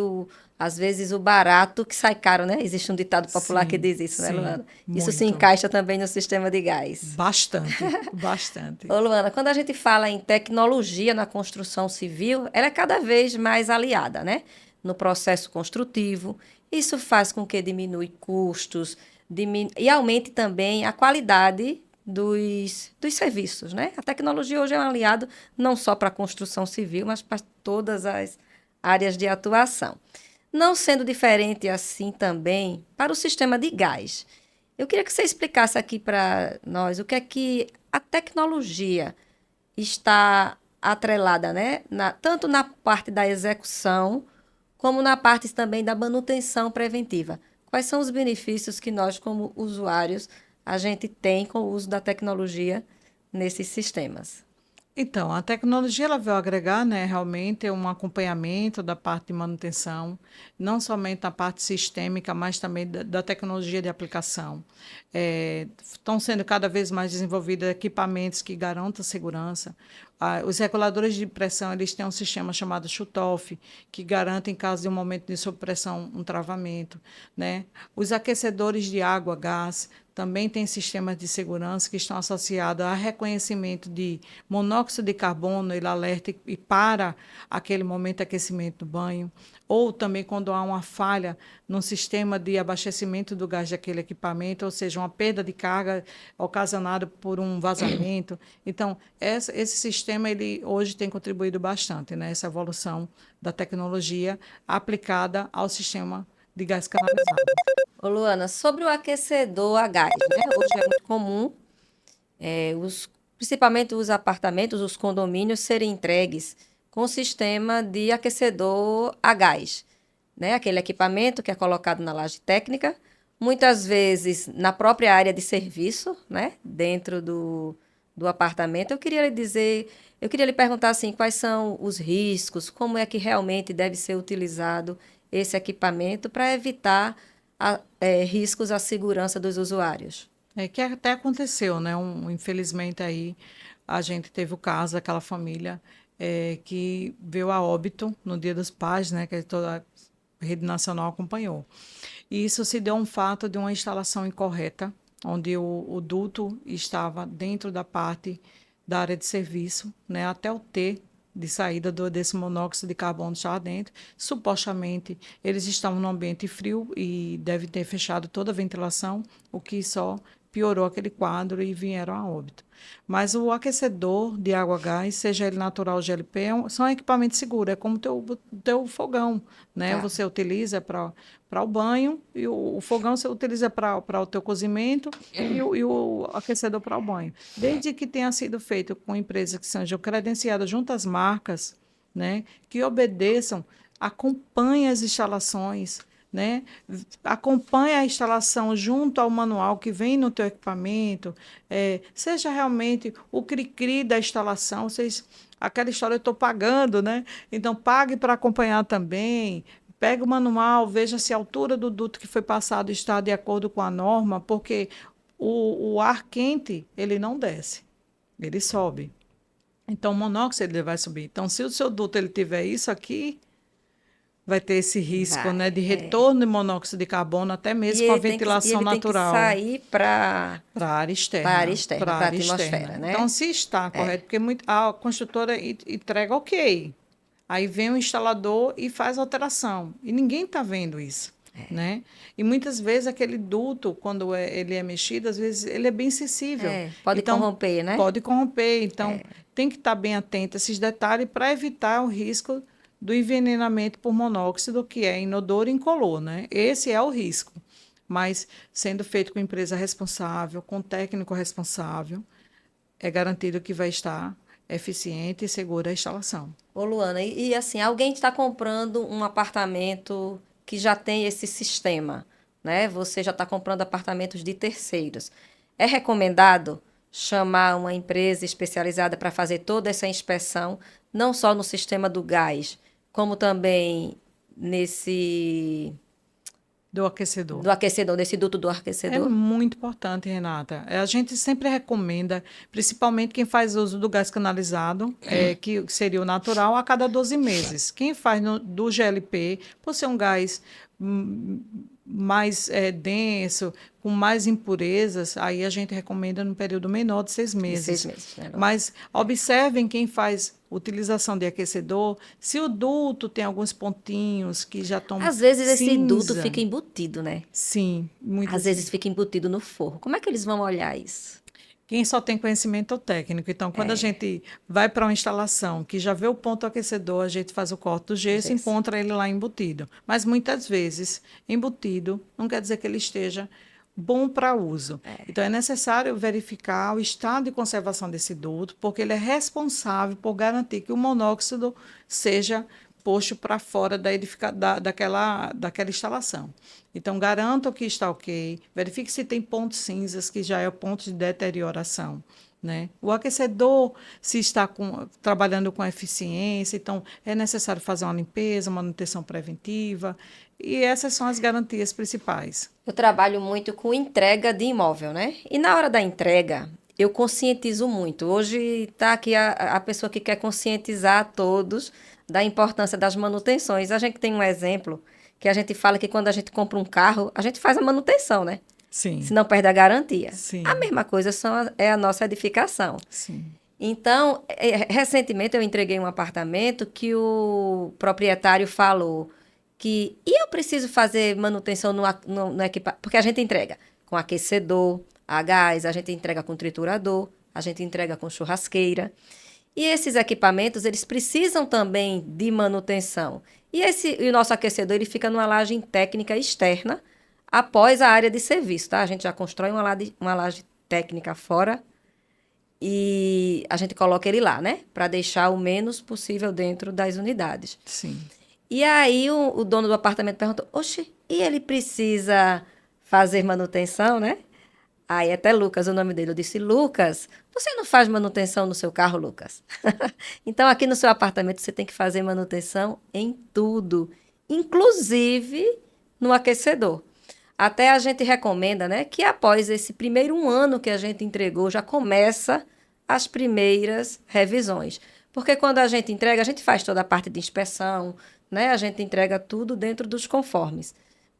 às vezes o barato que sai caro, né? Existe um ditado popular que diz isso, né, Luana? Isso se encaixa também no sistema de gás. Bastante, bastante. Ô, Luana, quando a gente fala em tecnologia na construção civil, ela é cada vez mais aliada, né? No processo construtivo. Isso faz com que diminua custos e aumente também a qualidade dos serviços, né? A tecnologia hoje é um aliado não só para a construção civil, mas para todas as áreas de atuação. Não sendo diferente assim também para o sistema de gás. Eu queria que você explicasse aqui para nós o que é que a tecnologia está atrelada, né? Tanto na parte da execução, como na parte também da manutenção preventiva. Quais são os benefícios que nós, como usuários, a gente tem com o uso da tecnologia nesses sistemas? Então, a tecnologia ela veio agregar, né, realmente um acompanhamento da parte de manutenção, não somente a parte sistêmica, mas também da tecnologia de aplicação. Estão sendo cada vez mais desenvolvidos equipamentos que garantam segurança. Os reguladores de pressão eles têm um sistema chamado shutoff, que garante, em caso de um momento de sobrepressão, um travamento. Né? Os aquecedores de água, gás, também tem sistemas de segurança que estão associados a reconhecimento de monóxido de carbono, ele alerta e para aquele momento de aquecimento do banho, ou também quando há uma falha no sistema de abastecimento do gás daquele equipamento, ou seja, uma perda de carga ocasionada por um vazamento. Então, esse sistema ele hoje tem contribuído bastante, né, essa evolução da tecnologia aplicada ao sistema de gás canalizado. Ô, Luana, sobre o aquecedor a gás, né? Hoje é muito comum, principalmente os apartamentos, os condomínios, serem entregues com sistema de aquecedor a gás, né? Aquele equipamento que é colocado na laje técnica, muitas vezes na própria área de serviço, né? Dentro do apartamento. Eu queria lhe perguntar assim, quais são os riscos, como é que realmente deve ser utilizado esse equipamento para evitar riscos à segurança dos usuários. Que até aconteceu, né? Infelizmente aí a gente teve o caso daquela família que veio a óbito no Dia dos Pais, né? Que toda a rede nacional acompanhou. E isso se deu um fato de uma instalação incorreta, onde o duto estava dentro da parte da área de serviço, né? Até o T de saída desse monóxido de carbono estava dentro. Supostamente, eles estavam num ambiente frio e devem ter fechado toda a ventilação, o que só piorou aquele quadro e vieram a óbito. Mas o aquecedor de água-gás, seja ele natural ou GLP, são equipamentos seguros, é como o teu fogão, né? Tá. Você utiliza para o banho, e o fogão você utiliza para o teu cozimento e o aquecedor para o banho. Desde que tenha sido feito com empresas que sejam credenciadas junto às marcas, né? Que obedeçam, acompanhem as instalações, né? Acompanhe a instalação junto ao manual que vem no teu equipamento, seja realmente o cri-cri da instalação, aquela história eu estou pagando, né? Então pague para acompanhar também, pegue o manual, veja se a altura do duto que foi passado está de acordo com a norma, porque o ar quente, ele não desce, ele sobe. Então o monóxido ele vai subir. Então se o seu duto ele tiver isso aqui, vai ter esse risco, né, de retorno de monóxido de carbono, até mesmo com a ventilação natural. Tem que sair para a área externa. Para a área externa, para a atmosfera, né? Então, se está correto, porque a construtora entrega ok. Aí vem o instalador e faz a alteração. E ninguém está vendo isso. Né? E muitas vezes aquele duto, quando ele é mexido, às vezes ele é bem sensível. Pode corromper, né? Pode corromper. Então, tem que estar bem atento a esses detalhes para evitar o risco do envenenamento por monóxido, que é inodor e incolor, né? Esse é o risco. Mas, sendo feito com empresa responsável, com técnico responsável, é garantido que vai estar eficiente e segura a instalação. Ô, Luana, e assim, alguém está comprando um apartamento que já tem esse sistema, né? Você já está comprando apartamentos de terceiros. É recomendado chamar uma empresa especializada para fazer toda essa inspeção, não só no sistema do gás, como também do aquecedor. Nesse duto do aquecedor. É muito importante, Renata. A gente sempre recomenda, principalmente quem faz uso do gás canalizado, que seria o natural, a cada 12 meses. Quem faz do GLP, por ser um gás mais denso, com mais impurezas, aí a gente recomenda no período menor de 6 meses. 6 meses, né? Mas observem quem faz utilização de aquecedor, se o duto tem alguns pontinhos que já estão Às vezes cinza. Esse duto fica embutido, né? Sim. Às vezes fica embutido no forro. Como é que eles vão olhar isso? Quem só tem conhecimento técnico. Então, quando a gente vai para uma instalação que já vê o ponto aquecedor, a gente faz o corte do gesso e encontra ele lá embutido. Mas, muitas vezes, embutido não quer dizer que ele esteja bom para uso. Então, é necessário verificar o estado de conservação desse duto, porque ele é responsável por garantir que o monóxido seja posto para fora daquela instalação. Então, garanto que está ok, verifique se tem pontos cinzas, que já é o ponto de deterioração. Né? O aquecedor, se está trabalhando com eficiência, então é necessário fazer uma limpeza, manutenção preventiva, e essas são as garantias principais. Eu trabalho muito com entrega de imóvel, né? E na hora da entrega, eu conscientizo muito. Hoje está aqui a pessoa que quer conscientizar a todos da importância das manutenções. A gente tem um exemplo que a gente fala que quando a gente compra um carro, a gente faz a manutenção, né? Sim. Senão perde a garantia. Sim. A mesma coisa é a nossa edificação. Sim. Então, recentemente eu entreguei um apartamento que o proprietário falou que eu preciso fazer manutenção no equipamento, porque a gente entrega com aquecedor, a gás, a gente entrega com triturador, a gente entrega com churrasqueira. E esses equipamentos, eles precisam também de manutenção. E o nosso aquecedor, ele fica numa laje técnica externa, após a área de serviço, tá? A gente já constrói uma laje técnica fora e a gente coloca ele lá, né? Para deixar o menos possível dentro das unidades. Sim. E aí o dono do apartamento perguntou, oxe, e ele precisa fazer manutenção, né? Aí até Lucas, o nome dele, eu disse, Lucas, você não faz manutenção no seu carro, Lucas? Então, aqui no seu apartamento, você tem que fazer manutenção em tudo, inclusive no aquecedor. Até a gente recomenda, né, que após esse primeiro ano que a gente entregou, já começa as primeiras revisões. Porque quando a gente entrega, a gente faz toda a parte de inspeção, né? A gente entrega tudo dentro dos conformes.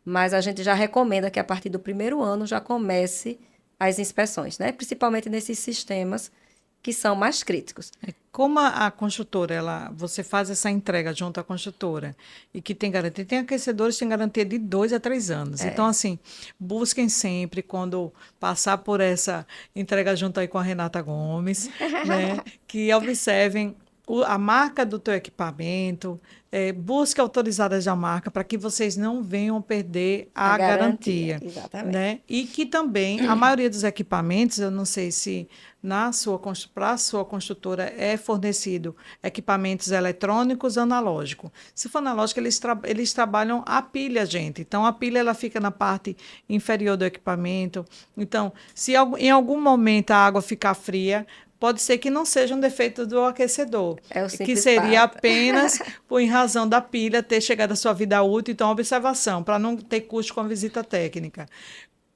Mas a gente já recomenda que a partir do primeiro ano já comece as inspeções, né? Principalmente nesses sistemas que são mais críticos. Como a construtora, você faz essa entrega junto à construtora e que tem garantia, tem aquecedores que têm garantia de 2 a 3 anos. Então, assim, busquem sempre, quando passar por essa entrega junto aí com a Renata Gomes, né, que observem a marca do teu equipamento, busque autorizadas da marca para que vocês não venham perder a garantia. Exatamente. Né? E que também a maioria dos equipamentos, eu não sei se para a sua construtora é fornecido equipamentos eletrônicos ou analógicos. Se for analógico, eles trabalham a pilha, gente. Então, a pilha ela fica na parte inferior do equipamento. Então, se em algum momento a água ficar fria, pode ser que não seja um defeito do aquecedor, que seria apenas em razão da pilha ter chegado à sua vida útil. Então, observação, para não ter custo com a visita técnica.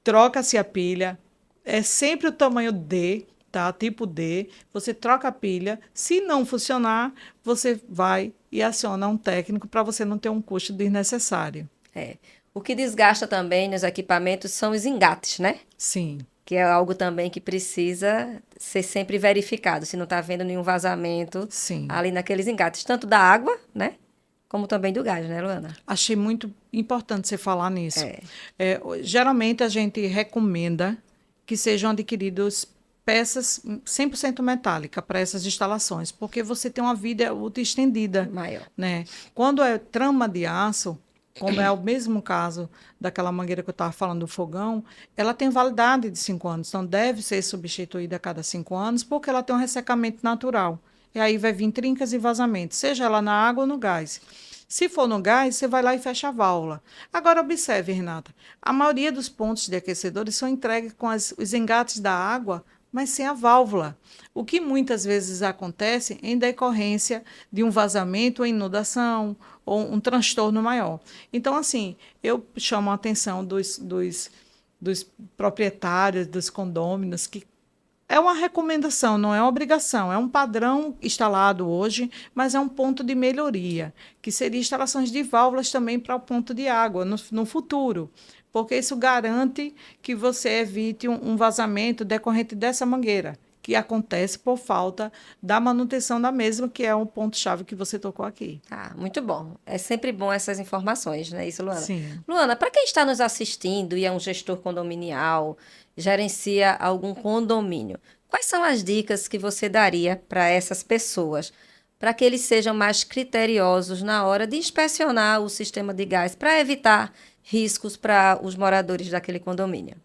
Troca-se a pilha, é sempre o tamanho D, tá? Tipo D, você troca a pilha. Se não funcionar, você vai e aciona um técnico para você não ter um custo desnecessário. O que desgasta também nos equipamentos são os engates, né? Sim. Que é algo também que precisa ser sempre verificado, se não está havendo nenhum vazamento ali naqueles engates, tanto da água, né? Como também do gás, né, Luana? Achei muito importante você falar nisso. Geralmente a gente recomenda que sejam adquiridos peças 100% metálica para essas instalações, porque você tem uma vida útil estendida. Maior. Né? Quando é trama de aço, como é o mesmo caso daquela mangueira que eu estava falando do fogão, ela tem validade de 5 anos, então deve ser substituída a cada 5 anos, porque ela tem um ressecamento natural. E aí vai vir trincas e vazamentos, seja ela na água ou no gás. Se for no gás, você vai lá e fecha a válvula. Agora, observe, Renata, a maioria dos pontos de aquecedores são entregues com os engates da água, mas sem a válvula. O que muitas vezes acontece em decorrência de um vazamento ou inundação ou um transtorno maior. Então, assim, eu chamo a atenção dos proprietários dos condôminos que é uma recomendação, não é uma obrigação, é um padrão instalado hoje, mas é um ponto de melhoria, que seria instalações de válvulas também para o ponto de água no futuro, porque isso garante que você evite um vazamento decorrente dessa mangueira, que acontece por falta da manutenção da mesma, que é um ponto-chave que você tocou aqui. Muito bom. É sempre bom essas informações, não é isso, Luana? Sim. Luana, para quem está nos assistindo e é um gestor condominial, gerencia algum condomínio, quais são as dicas que você daria para essas pessoas, para que eles sejam mais criteriosos na hora de inspecionar o sistema de gás, para evitar riscos para os moradores daquele condomínio?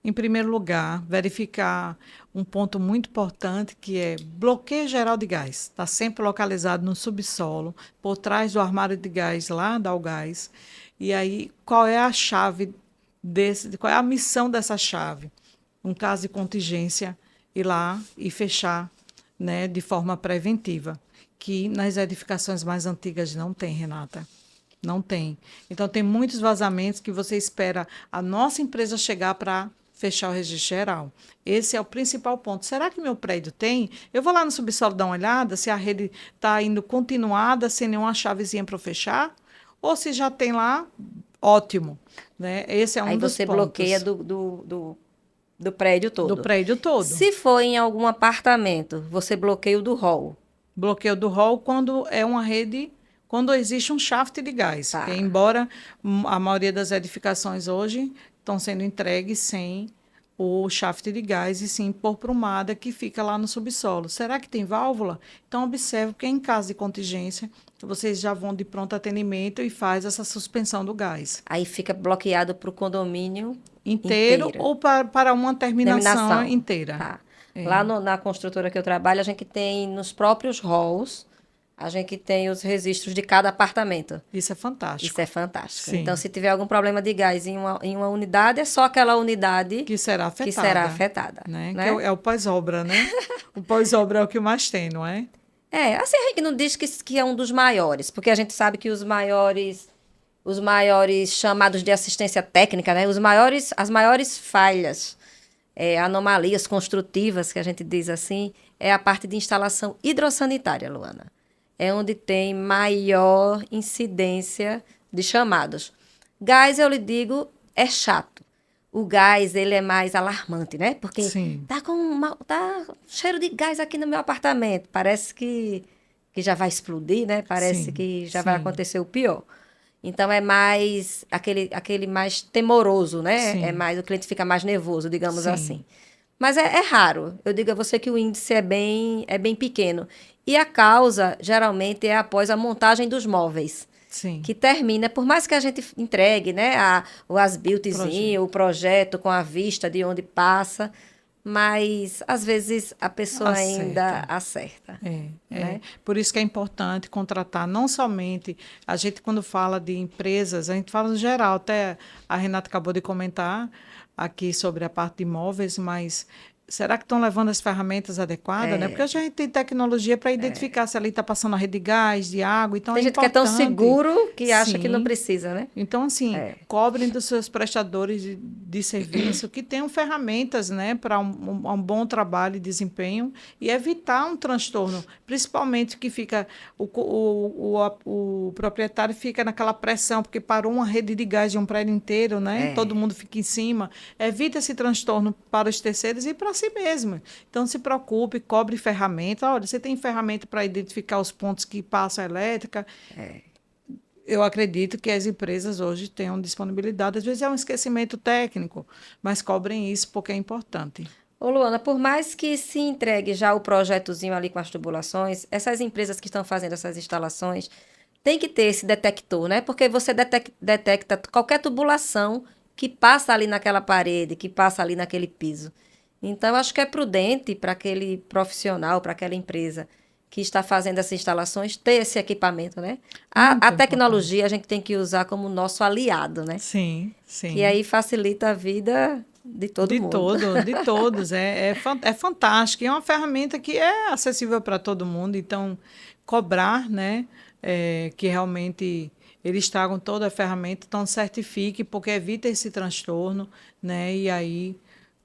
Em primeiro lugar, verificar um ponto muito importante, que é bloqueio geral de gás. Está sempre localizado no subsolo, por trás do armário de gás, lá da Algás. E aí, qual é a chave qual é a missão dessa chave? Um caso de contingência, ir lá e fechar, né, de forma preventiva, que nas edificações mais antigas não tem, Renata. Não tem. Então, tem muitos vazamentos que você espera a nossa empresa chegar para fechar o registro geral. Esse é o principal ponto. Será que meu prédio tem? Eu vou lá no subsolo dar uma olhada se a rede está indo continuada, sem nenhuma chavezinha para fechar, ou se já tem lá, ótimo. Né? Esse é um dos pontos. Aí você bloqueia do prédio todo. Do prédio todo. Se for em algum apartamento, você bloqueia o do hall. Bloqueio do hall quando é uma rede, quando existe um shaft de gás. Porque, embora a maioria das edificações hoje estão sendo entregues sem o shaft de gás e sim por prumada que fica lá no subsolo. Será que tem válvula? Então, observe que em caso de contingência, vocês já vão de pronto atendimento e faz essa suspensão do gás. Aí fica bloqueado para o condomínio inteiro ou para uma terminação inteira. Tá. Lá na construtora que eu trabalho, a gente tem nos próprios halls, a gente tem os registros de cada apartamento. Isso é fantástico. Isso é fantástico. Sim. Então, se tiver algum problema de gás em uma unidade, é só aquela unidade que será afetada. Né? Que é o pós-obra, né? O pós-obra é o que mais tem, não é? Assim a gente não diz que é um dos maiores, porque a gente sabe que os maiores chamados de assistência técnica, né? As maiores falhas, anomalias construtivas, que a gente diz assim, é a parte de instalação hidrossanitária, Luana. É onde tem maior incidência de chamados. Gás, eu lhe digo, é chato. o gás, ele é mais alarmante, né? Porque Sim, tá cheiro de gás aqui no meu apartamento. Parece que já vai explodir, né? Parece sim, que já vai sim, acontecer o pior. Então é mais aquele mais temoroso, né? É sim, mais, o cliente fica mais nervoso, digamos sim, assim. Mas é raro. Eu digo a você que o índice é bem pequeno. E a causa, geralmente, é após a montagem dos móveis, sim. que termina, por mais que a gente entregue, né, o as-builtzinho, Projeto. o projeto com a vista de onde passa, mas às vezes a pessoa ainda Acerta. acerta, É. né? Por isso que é importante contratar não somente, a gente quando fala de empresas, a gente fala no geral, até a Renata acabou de comentar aqui sobre a parte de imóveis, mas será que estão levando as ferramentas adequadas, né? Porque a gente tem tecnologia para identificar se ali está passando a rede de gás, de água, então Tem é gente que é tão importante, seguro que acha que não sim. precisa, né? Então, assim, É. cobrem dos seus prestadores de serviço que tenham ferramentas, né, para um bom trabalho e desempenho e evitar um transtorno, principalmente que fica o proprietário fica naquela pressão porque parou uma rede de gás de um prédio inteiro, né? Todo É. mundo fica em cima. Evita esse transtorno para os terceiros e para si mesmo. Então, se preocupe, cobre ferramenta. Olha, você tem ferramenta para identificar os pontos que passa a elétrica. Eu acredito que as empresas hoje tenham disponibilidade. Às vezes é um esquecimento técnico, mas cobrem isso porque é importante. Ô, Luana, por mais que se entregue já o projetozinho ali com as tubulações, essas empresas que estão fazendo essas instalações tem que ter esse detector, né? Porque você detecta qualquer tubulação que passa ali naquela parede, que passa ali naquele piso. Então, eu acho que é prudente para aquele profissional, para aquela empresa que está fazendo essas instalações, ter esse equipamento, né? A Muito importante. tecnologia a gente tem que usar como nosso aliado, né? Sim, Que sim. aí facilita a vida de todo mundo. De todos. É fantástico. E é uma ferramenta que é acessível para todo mundo. Então, cobrar, né, que realmente eles tragam toda a ferramenta, então certifique, porque evita esse transtorno, né, e aí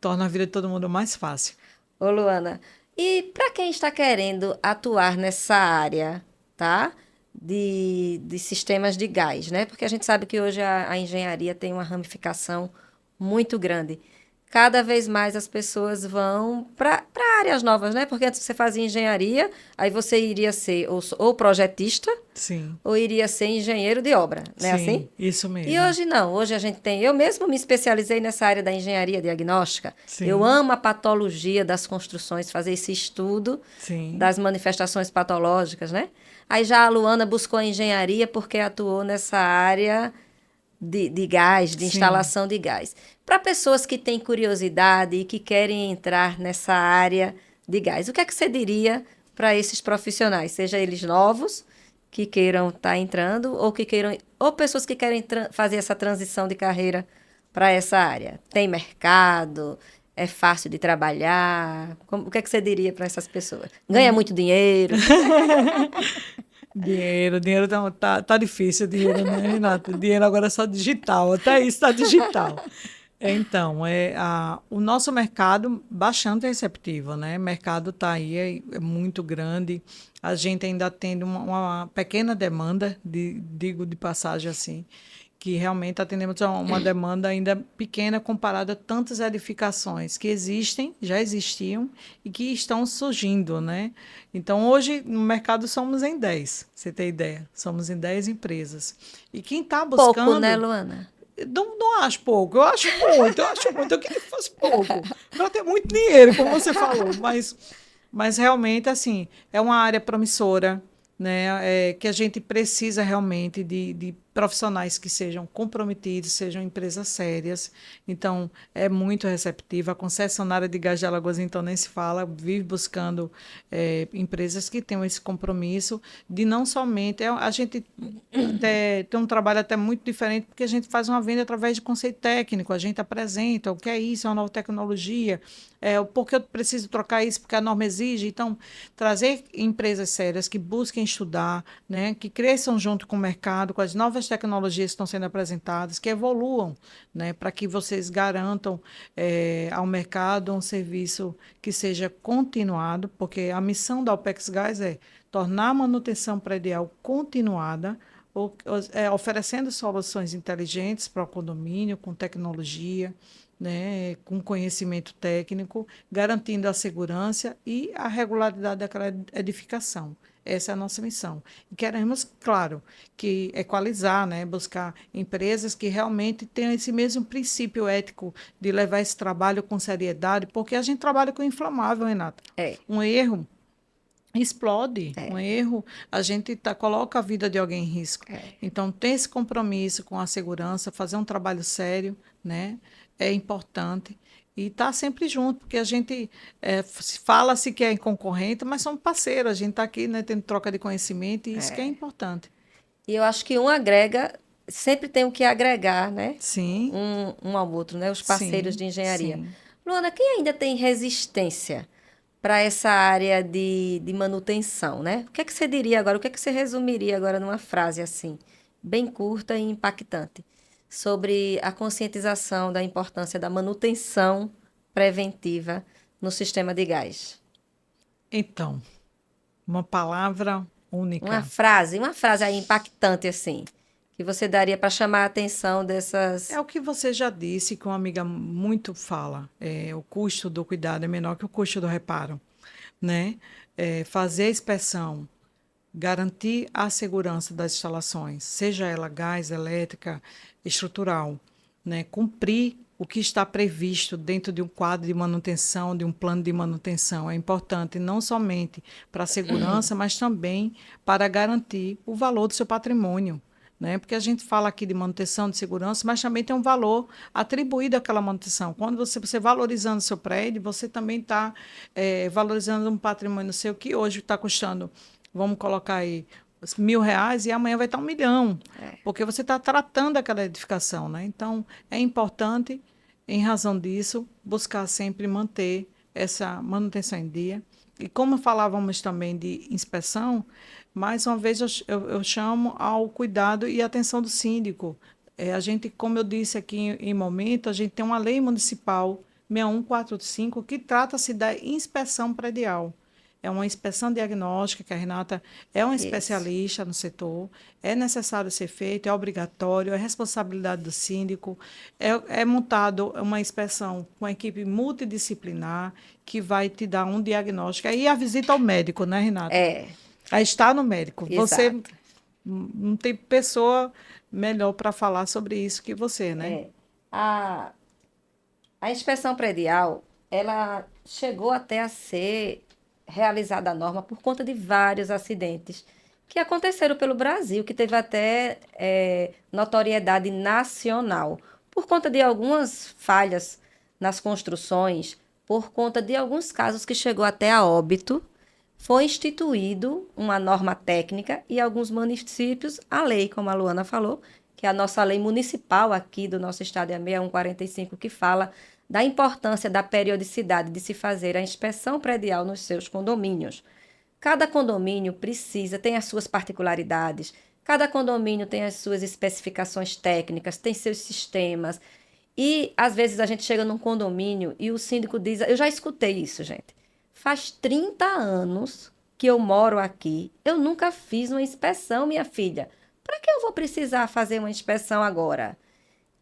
torna a vida de todo mundo mais fácil. Ô, Luana, e para quem está querendo atuar nessa área, tá? De sistemas de gás, né? Porque a gente sabe que hoje a engenharia tem uma ramificação muito grande. Cada vez mais as pessoas vão para áreas novas, né? Porque antes você fazia engenharia, aí você iria ser ou projetista Sim, ou iria ser engenheiro de obra, não é assim? sim, isso E mesmo. hoje não, hoje a gente tem. Eu mesmo me especializei nessa área da engenharia diagnóstica. Eu Sim, amo a patologia das construções, fazer esse estudo sim, das manifestações patológicas, né? Aí já a Luana buscou a engenharia porque atuou nessa área de gás, de sim. instalação de gás. Para pessoas que têm curiosidade e que querem entrar nessa área de gás, o que é que você diria para esses profissionais, seja eles novos que queiram estar entrando ou que queiram ou pessoas que querem fazer essa transição de carreira para essa área? Tem mercado? É fácil de trabalhar? O que é que você diria para essas pessoas? Ganha muito dinheiro? Dinheiro tá difícil, dinheiro, né, Renata? Dinheiro agora é só digital, até isso está digital. Então, o nosso mercado bastante receptivo, né? O mercado está aí, é muito grande. A gente ainda tem uma pequena demanda, digo de passagem assim, que realmente atendemos a uma demanda ainda pequena comparada a tantas edificações que existem, já existiam e que estão surgindo, né? Então, hoje no mercado somos em 10, você tem ideia? Somos em 10 empresas. E quem está Pouco, né, buscando Luana? não acho pouco, eu acho muito, eu queria que fosse pouco, para ter muito dinheiro, como você falou, mas realmente, assim, é uma área promissora, né, que a gente precisa realmente de profissionais que sejam comprometidos, sejam empresas sérias, então é muito receptiva, a concessionária de gás de Alagoas, então nem se fala, vive buscando empresas que tenham esse compromisso de não somente, a gente tem um trabalho até muito diferente, porque a gente faz uma venda através de conceito técnico, a gente apresenta o que é isso, é uma nova tecnologia, o porquê eu preciso trocar isso, porque a norma exige. Então, trazer empresas sérias que busquem estudar, né, que cresçam junto com o mercado, com as novas tecnologias que estão sendo apresentadas, que evoluam, né, para que vocês garantam ao mercado um serviço que seja continuado, porque a missão da OPEX Gás é tornar a manutenção predial continuada, oferecendo soluções inteligentes para o condomínio, com tecnologia, né, com conhecimento técnico, garantindo a segurança e a regularidade daquela edificação. Essa é a nossa missão. E queremos, claro, que equalizar, né, buscar empresas que realmente tenham esse mesmo princípio ético de levar esse trabalho com seriedade, porque a gente trabalha com inflamável, Renata. É, Um erro explode, um é, erro, a gente coloca a vida de alguém em risco. é. Então, ter esse compromisso com a segurança, fazer um trabalho sério, né, é importante. E estar sempre junto, porque a gente fala-se que é concorrente, mas somos parceiros, a gente está aqui, né, tendo troca de conhecimento, e isso que é importante. E eu acho que um agrega, sempre tem o que agregar, né? Sim, Um ao outro, né? Os parceiros sim, de engenharia. sim. Luana, quem ainda tem resistência para essa área de manutenção, né? O que é que você diria agora? O que é que você resumiria agora numa frase assim, bem curta e impactante, sobre a conscientização da importância da manutenção preventiva no sistema de gás? Então, uma palavra única. Uma frase aí impactante assim, que você daria para chamar a atenção É dessas. o que você já disse, que uma amiga muito fala. O custo do cuidado é menor que o custo do reparo, né? Fazer a inspeção, garantir a segurança das instalações, seja ela gás, elétrica, estrutural, né? Cumprir o que está previsto dentro de um quadro de manutenção, de um plano de manutenção, é importante não somente para a segurança, mas também para garantir o valor do seu patrimônio, né? Porque a gente fala aqui de manutenção, de segurança, mas também tem um valor atribuído àquela manutenção. Quando você valorizando seu prédio, você também está valorizando um patrimônio seu que hoje está custando, vamos colocar aí, R$ 1.000 e amanhã vai estar 1 milhão, porque você está tratando aquela edificação, né? Então, é importante, em razão disso, buscar sempre manter essa manutenção em dia. E como falávamos também de inspeção, mais uma vez eu chamo ao cuidado e atenção do síndico. A gente, como eu disse aqui em momento, a gente tem uma lei municipal 6145 que trata-se da inspeção predial. É uma inspeção diagnóstica, que a Renata é uma Isso. especialista no setor, é necessário ser feito, é obrigatório, é responsabilidade do síndico, é montado uma inspeção com a equipe multidisciplinar que vai te dar um diagnóstico. Aí a visita ao médico, né, Renata? É, Aí está no médico. Você exato. não tem pessoa melhor para falar sobre isso que você, né? É. A, a inspeção predial, ela chegou até a ser realizada a norma por conta de vários acidentes que aconteceram pelo Brasil, que teve até notoriedade nacional, por conta de algumas falhas nas construções, por conta de alguns casos que chegou até a óbito, foi instituído uma norma técnica e alguns municípios, a lei, como a Luana falou, que é a nossa lei municipal aqui do nosso estado, é a 6145, que fala da importância da periodicidade de se fazer a inspeção predial nos seus condomínios. Cada condomínio precisa, tem as suas particularidades, cada condomínio tem as suas especificações técnicas, tem seus sistemas. E às vezes a gente chega num condomínio e o síndico diz: Eu já escutei isso, gente. Faz 30 anos que eu moro aqui, eu nunca fiz uma inspeção, minha filha. Para que eu vou precisar fazer uma inspeção agora?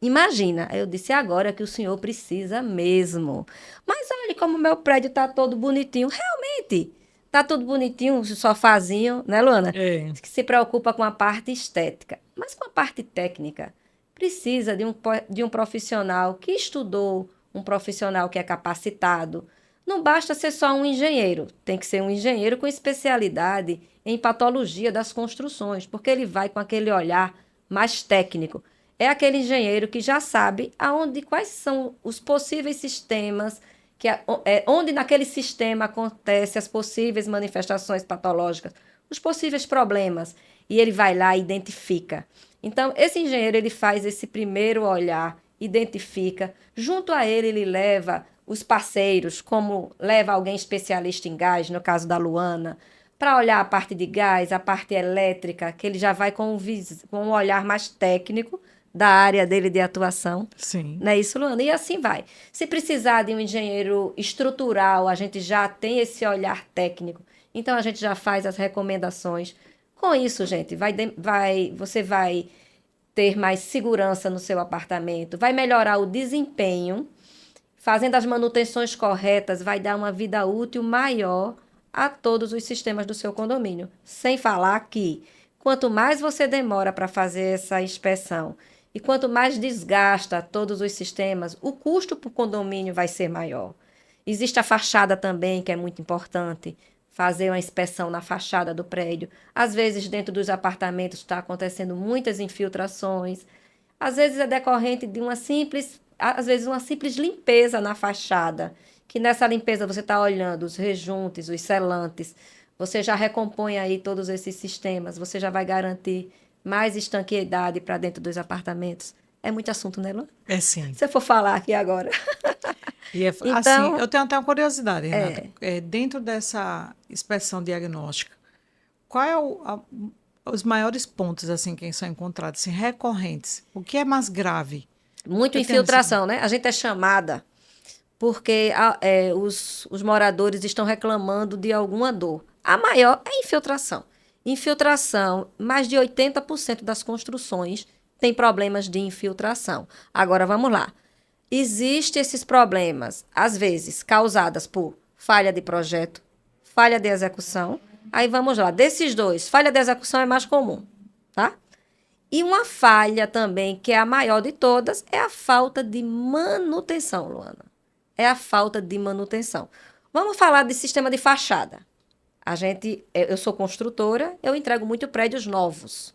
Imagina, eu disse agora que o senhor precisa mesmo. Mas olha como meu prédio está todo bonitinho. Realmente, está tudo bonitinho, o sofazinho, né, Luana? É. Que se preocupa com a parte estética. Mas com a parte técnica, precisa de um profissional que estudou, um profissional que é capacitado. Não basta ser só um engenheiro, tem que ser um engenheiro com especialidade em patologia das construções, porque ele vai com aquele olhar mais técnico. É aquele engenheiro que já sabe quais são os possíveis sistemas, onde naquele sistema acontecem as possíveis manifestações patológicas, os possíveis problemas, e ele vai lá e identifica. Então, esse engenheiro ele faz esse primeiro olhar, identifica, junto a ele leva os parceiros, como leva alguém especialista em gás, no caso da Luana, para olhar a parte de gás, a parte elétrica, que ele já vai com um olhar mais técnico da área dele de atuação. Sim. Não é isso, Luana? E assim vai. Se precisar de um engenheiro estrutural, a gente já tem esse olhar técnico. Então, a gente já faz as recomendações. Com isso, gente, você vai ter mais segurança no seu apartamento, vai melhorar o desempenho fazendo as manutenções corretas, vai dar uma vida útil maior a todos os sistemas do seu condomínio. Sem falar que, quanto mais você demora para fazer essa inspeção e quanto mais desgasta todos os sistemas, o custo para o condomínio vai ser maior. Existe a fachada também, que é muito importante, fazer uma inspeção na fachada do prédio. Às vezes, dentro dos apartamentos, está acontecendo muitas infiltrações. Às vezes, é decorrente de às vezes, uma simples limpeza na fachada, que nessa limpeza você está olhando os rejuntes, os selantes, você já recompõe aí todos esses sistemas, você já vai garantir mais estanqueidade para dentro dos apartamentos. É muito assunto, né, Luana? É sim. Se eu for falar aqui agora. E assim, Então, eu tenho até uma curiosidade, Renata. Dentro dessa inspeção diagnóstica, qual é os maiores pontos assim que são encontrados, assim, recorrentes? O que é mais grave? muito Eu tenho infiltração, né? A gente é chamada porque os moradores estão reclamando de alguma dor. A maior é infiltração. Infiltração, mais de 80% das construções têm problemas de infiltração. Agora, vamos lá. Existem esses problemas, às vezes, causadas por falha de projeto, falha de execução. Aí, vamos lá. Desses dois, falha de execução é mais comum, tá? E uma falha também, que é a maior de todas, é a falta de manutenção, Luana. É a falta de manutenção. Vamos falar de sistema de fachada. Eu sou construtora, eu entrego muito prédios novos.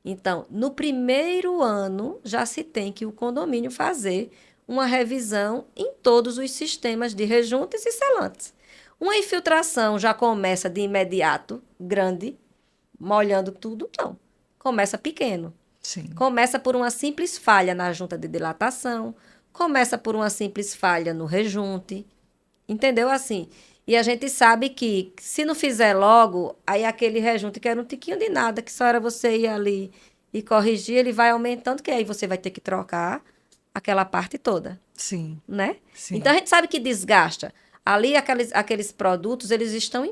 Então, no primeiro ano, já se tem que o condomínio fazer uma revisão em todos os sistemas de rejuntes e selantes. Uma infiltração já começa de imediato, grande, molhando tudo? Não. Começa pequeno. Sim. Começa por uma simples falha na junta de dilatação, começa por uma simples falha no rejunte, entendeu? Assim. E a gente sabe que, se não fizer logo, aí aquele rejunte que era um tiquinho de nada, que só era você ir ali e corrigir, ele vai aumentando, que aí você vai ter que trocar aquela parte toda, Sim. né? Sim. Então, a gente sabe que desgasta. Ali, aqueles produtos, eles estão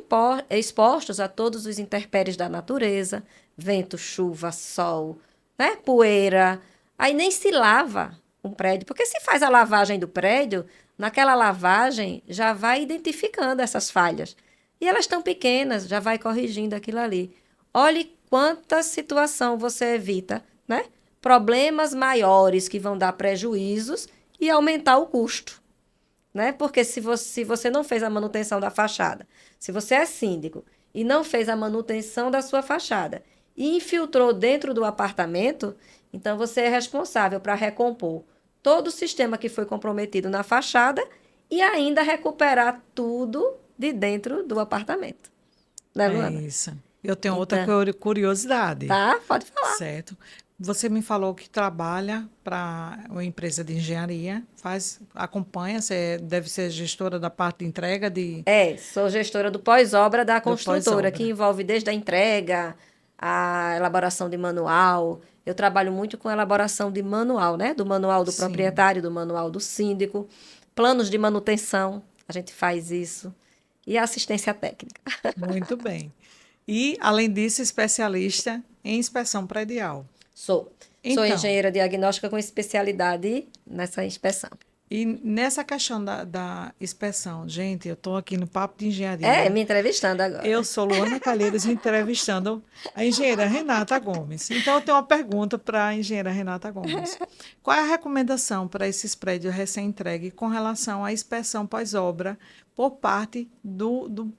expostos a todos os intempéries da natureza, vento, chuva, sol, né? Poeira. Aí nem se lava um prédio, porque se faz a lavagem do prédio, naquela lavagem já vai identificando essas falhas. E elas estão pequenas, já vai corrigindo aquilo ali. Olhe quanta situação você evita, né? Problemas maiores que vão dar prejuízos e aumentar o custo, né? Porque se você não fez a manutenção da fachada, se você é síndico e não fez a manutenção da sua fachada e infiltrou dentro do apartamento, então você é responsável para recompor todo o sistema que foi comprometido na fachada e ainda recuperar tudo de dentro do apartamento. Né, Luana? É isso. Eu tenho outra curiosidade. Tá, pode falar. Certo. Você me falou que trabalha para uma empresa de engenharia, acompanha, você deve ser gestora da parte de entrega de... Sou gestora do pós-obra da construtora, pós-obra. que envolve desde a entrega, a elaboração de manual. Eu trabalho muito com elaboração de manual, né? Do manual do Sim. proprietário, do manual do síndico, planos de manutenção, a gente faz isso, e assistência técnica. Muito bem. E, além disso, especialista em inspeção predial. Sou Então, engenheira diagnóstica com especialidade nessa inspeção. e nessa questão da inspeção, gente, eu estou aqui no Papo de Engenharia. Me entrevistando agora. Eu sou Luana Calheiros, entrevistando a engenheira Renata Gomes. Então, eu tenho uma pergunta para a engenheira Renata Gomes. Qual é a recomendação para esses prédios recém-entregues com relação à inspeção pós-obra por parte do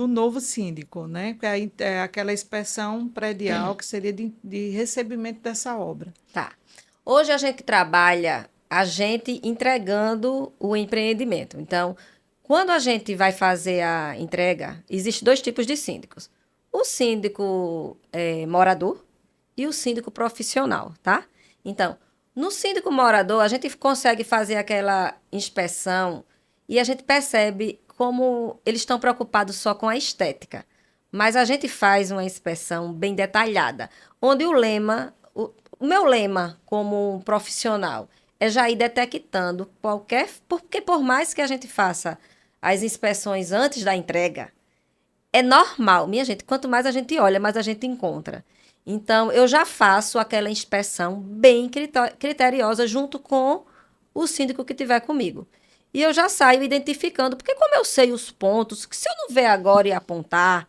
novo síndico, né? Que é aquela inspeção predial que seria de recebimento dessa obra. Tá. Hoje a gente trabalha entregando o empreendimento. Então, quando a gente vai fazer a entrega, existem dois tipos de síndicos. O síndico morador e o síndico profissional, tá? Então, no síndico morador, a gente consegue fazer aquela inspeção e a gente percebe como eles estão preocupados só com a estética. Mas a gente faz uma inspeção bem detalhada, onde o meu lema como profissional é já ir detectando porque por mais que a gente faça as inspeções antes da entrega, é normal, minha gente, quanto mais a gente olha, mais a gente encontra. Então, eu já faço aquela inspeção bem criteriosa junto com o síndico que estiver comigo. E eu já saio identificando, porque como eu sei os pontos, que se eu não ver agora e apontar,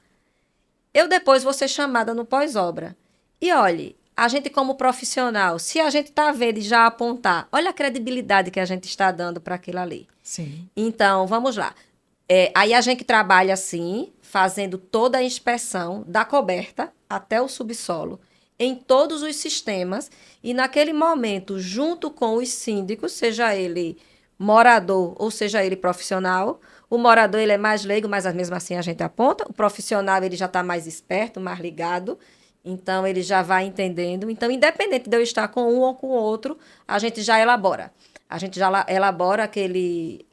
eu depois vou ser chamada no pós-obra. E olhe, a gente como profissional, se a gente está vendo e já apontar, olha a credibilidade que a gente está dando para aquilo ali. Sim. Então, vamos lá. Aí a gente trabalha assim, fazendo toda a inspeção da coberta até o subsolo, em todos os sistemas, e naquele momento, junto com os síndicos, seja ele morador ou seja ele profissional, o morador ele é mais leigo, mas mesmo assim a gente aponta, o profissional ele já está mais esperto, mais ligado, então ele já vai entendendo. Então, independente de eu estar com um ou com o outro, a gente já elabora. A gente já elabora aquele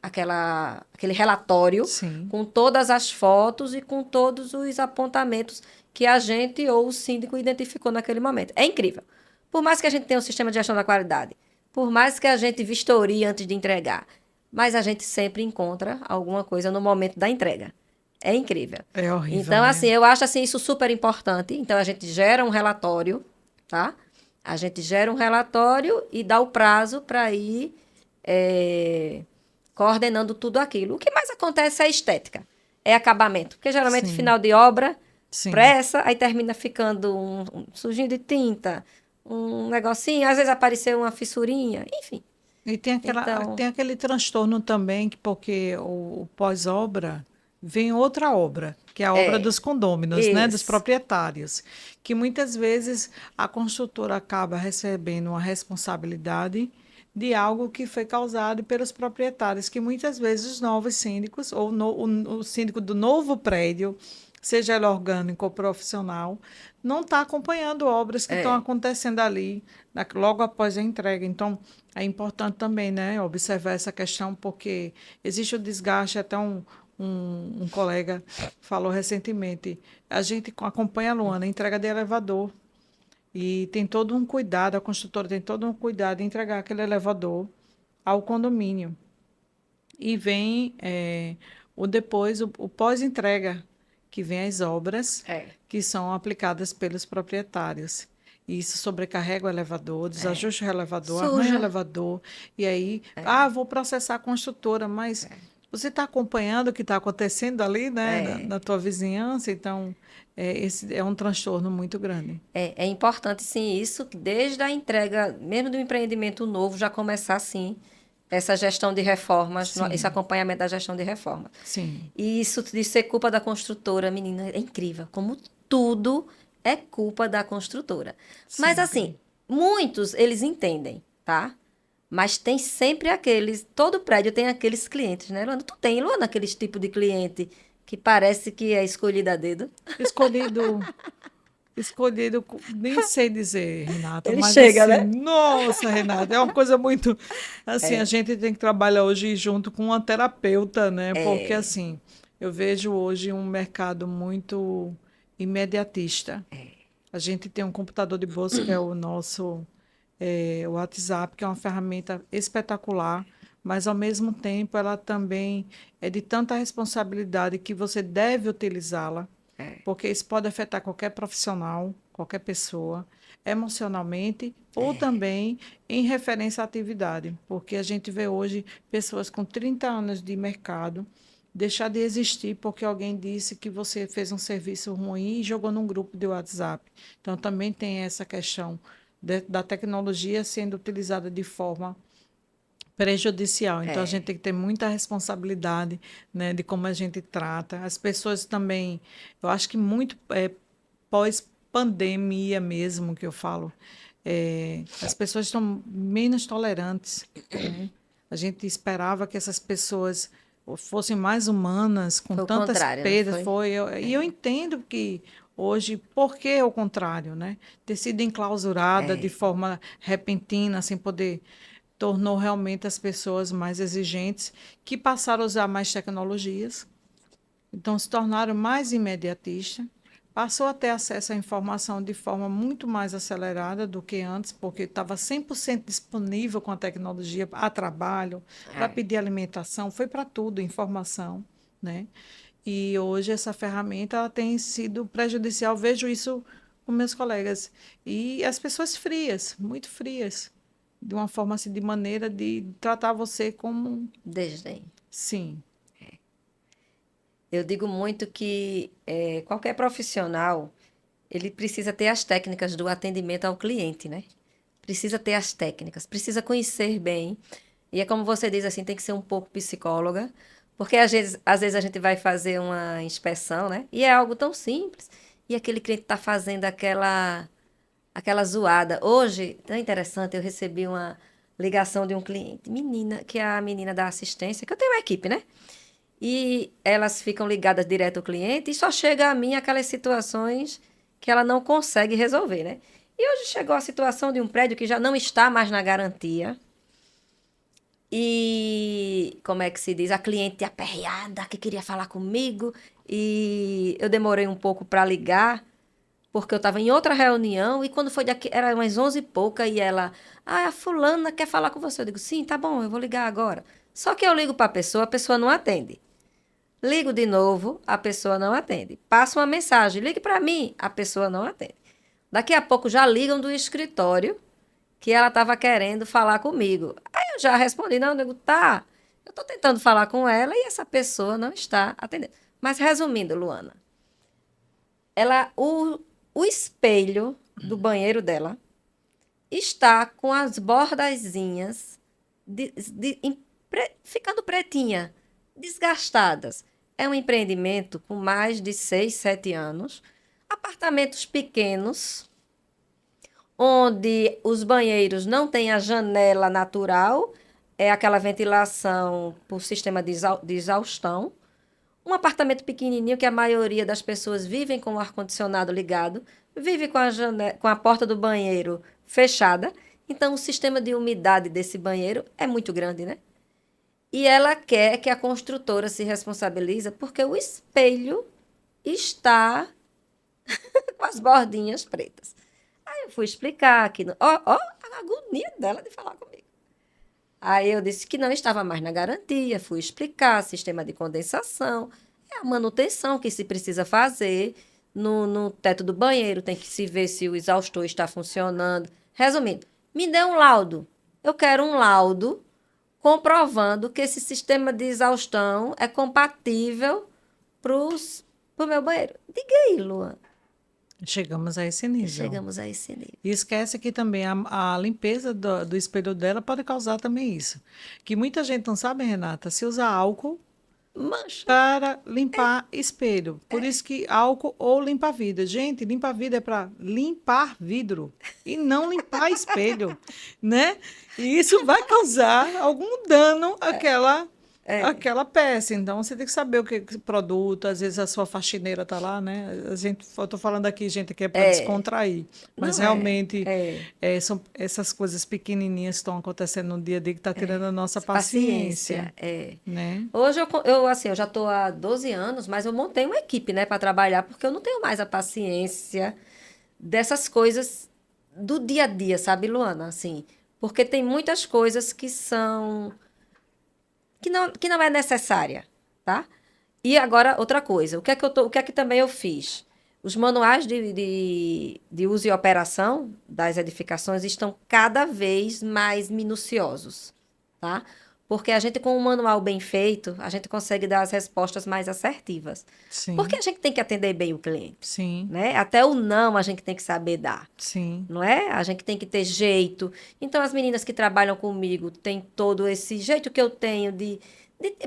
relatório Sim. com todas as fotos e com todos os apontamentos que a gente ou o síndico identificou naquele momento. É incrível. Por mais que a gente tenha um sistema de gestão da qualidade, por mais que a gente vistorie antes de entregar, mas a gente sempre encontra alguma coisa no momento da entrega. É incrível. É horrível, Então, né? assim, eu acho assim, isso super importante. Então, a gente gera um relatório, tá? A gente gera um relatório e dá o prazo para ir coordenando tudo aquilo. O que mais acontece é estética, é acabamento. Porque geralmente, Sim. final de obra, Sim. pressa, aí termina ficando um sujinho de tinta, um negocinho, às vezes apareceu uma fissurinha, enfim. E tem Então, tem aquele transtorno também, porque o pós-obra vem outra obra, que é a obra dos condôminos, né, dos isso. proprietários, que muitas vezes a construtora acaba recebendo uma responsabilidade de algo que foi causado pelos proprietários, que muitas vezes os novos síndicos, ou o síndico do novo prédio, seja ele orgânico ou profissional, não está acompanhando obras que estão É, acontecendo ali, logo após a entrega. Então, é importante também, né, observar essa questão, porque existe o desgaste, até um colega falou recentemente, a gente acompanha a Luana, entrega de elevador, e tem todo um cuidado, a construtora tem todo um cuidado em entregar aquele elevador ao condomínio. E vem o pós-entrega, que vem as obras é, que são aplicadas pelos proprietários. E isso sobrecarrega o elevador, desajusta o elevador, arranha o suja. elevador, e aí, vou processar a construtora, mas você está acompanhando o que está acontecendo ali, né, É, na tua vizinhança, então esse é um transtorno muito grande. é importante, sim, isso, que desde a entrega, mesmo do empreendimento novo, já começar, sim, essa gestão de reformas, esse Sim, acompanhamento da gestão de reforma. sim, E isso de ser culpa da construtora, menina, é incrível, como tudo é culpa da construtora. Mas, assim, sempre. muitos, eles entendem, tá? Mas tem sempre aqueles, todo prédio tem aqueles clientes, né, Luana? Tu tem, Luana, aqueles tipo de cliente que parece que é escolhido a dedo? Escolhido nem sei dizer, Renata, Ele mas chega, assim, né? nossa, Renata, é uma coisa muito, assim, a gente tem que trabalhar hoje junto com uma terapeuta, né? Porque assim, eu vejo hoje um mercado muito imediatista. A gente tem um computador de bolso que é o nosso o WhatsApp, que é uma ferramenta espetacular, mas ao mesmo tempo ela também é de tanta responsabilidade que você deve utilizá-la, porque isso pode afetar qualquer profissional, qualquer pessoa, emocionalmente ou também em referência à atividade, porque a gente vê hoje pessoas com 30 anos de mercado deixar de existir porque alguém disse que você fez um serviço ruim e jogou num grupo de WhatsApp. Então também tem essa questão da tecnologia sendo utilizada de forma prejudicial. Então, a gente tem que ter muita responsabilidade, né, de como a gente trata. As pessoas também, eu acho que muito pós-pandemia mesmo, que eu falo, as pessoas estão menos tolerantes, né? A gente esperava que essas pessoas fossem mais humanas, com Foi o tantas contrário, não perdas, foi? e eu entendo que hoje, por que o contrário, né? Ter sido enclausurada de forma repentina, sem poder, tornou realmente as pessoas mais exigentes, que passaram a usar mais tecnologias, então se tornaram mais imediatistas, passou a ter acesso à informação de forma muito mais acelerada do que antes, porque estava 100% disponível com a tecnologia a trabalho, para pedir alimentação, foi para tudo, informação, né? E hoje essa ferramenta ela tem sido prejudicial, vejo isso com meus colegas. E as pessoas frias, muito frias. de uma forma assim, de maneira de tratar você como, Desdém. sim, Eu digo muito que qualquer profissional, ele precisa ter as técnicas do atendimento ao cliente, né? Precisa ter as técnicas, precisa conhecer bem. E é como você diz assim, tem que ser um pouco psicóloga, porque às vezes a gente vai fazer uma inspeção, né? E é algo tão simples. E aquele cliente está fazendo aquela zoada. Hoje, tão interessante, eu recebi uma ligação de um cliente, menina, que é a menina da assistência, que eu tenho uma equipe, né? E elas ficam ligadas direto ao cliente e só chega a mim aquelas situações que ela não consegue resolver, né? E hoje chegou a situação de um prédio que já não está mais na garantia. E como é que se diz? A cliente aperreada que queria falar comigo. E eu demorei um pouco para ligar, porque eu estava em outra reunião. E quando foi daqui, era umas 11 e pouca. E ela, a fulana quer falar com você. Eu digo, sim, tá bom, eu vou ligar agora. Só que eu ligo para a pessoa não atende. Ligo de novo, a pessoa não atende. Passo uma mensagem, ligue para mim, a pessoa não atende. Daqui a pouco já ligam do escritório que ela estava querendo falar comigo. Aí eu já respondi, não, eu digo, tá, eu estou tentando falar com ela e essa pessoa não está atendendo. Mas resumindo, Luana, o espelho do banheiro dela está com as bordazinhas ficando pretinha, desgastadas. É um empreendimento com mais de 6, 7 anos, apartamentos pequenos, onde os banheiros não têm a janela natural, é aquela ventilação por sistema de exaustão. Um apartamento pequenininho que a maioria das pessoas vivem com o ar-condicionado ligado, vive com a porta do banheiro fechada. Então, o sistema de umidade desse banheiro é muito grande, né? E ela quer que a construtora se responsabilize porque o espelho está com as bordinhas pretas. Aí eu fui explicar que... Ó, a agonia dela de falar comigo. Aí eu disse que não estava mais na garantia, fui explicar sistema de condensação, é a manutenção que se precisa fazer no teto do banheiro, tem que se ver se o exaustor está funcionando. Resumindo, me dê um laudo. Eu quero um laudo comprovando que esse sistema de exaustão é compatível para o meu banheiro. Diga aí, Luan. chegamos a esse nível. Chegamos a esse nível. E esquece que também a limpeza do espelho dela pode causar também isso. Que muita gente não sabe, Renata, se usa álcool Mancha. para limpar espelho. Por isso que álcool ou limpa-vidro. Gente, limpa-vidro é para limpar vidro e não limpar espelho, né? E isso vai causar algum dano àquela peça. Então, você tem que saber o que produto. Às vezes a sua faxineira está lá, né? Eu estou falando aqui, gente, que é para descontrair. Mas Não é. realmente são essas coisas pequenininhas que estão acontecendo no dia a dia que está tirando a nossa Paciência. paciência, né? Hoje assim, eu já estou há 12 anos, mas eu montei uma equipe, né, para trabalhar, porque eu não tenho mais a paciência dessas coisas do dia a dia, sabe, Luana? Assim, porque tem muitas coisas que não é necessária, tá? E agora, outra coisa, o que é que também eu fiz? Os manuais de uso e operação das edificações estão cada vez mais minuciosos, tá? Porque a gente, com um manual bem feito, a gente consegue dar as respostas mais assertivas. Porque Sim, a gente tem que atender bem o cliente, sim, né? Até o não a gente tem que saber dar, sim, não é? A gente tem que ter jeito. Então, as meninas que trabalham comigo têm todo esse jeito que eu tenho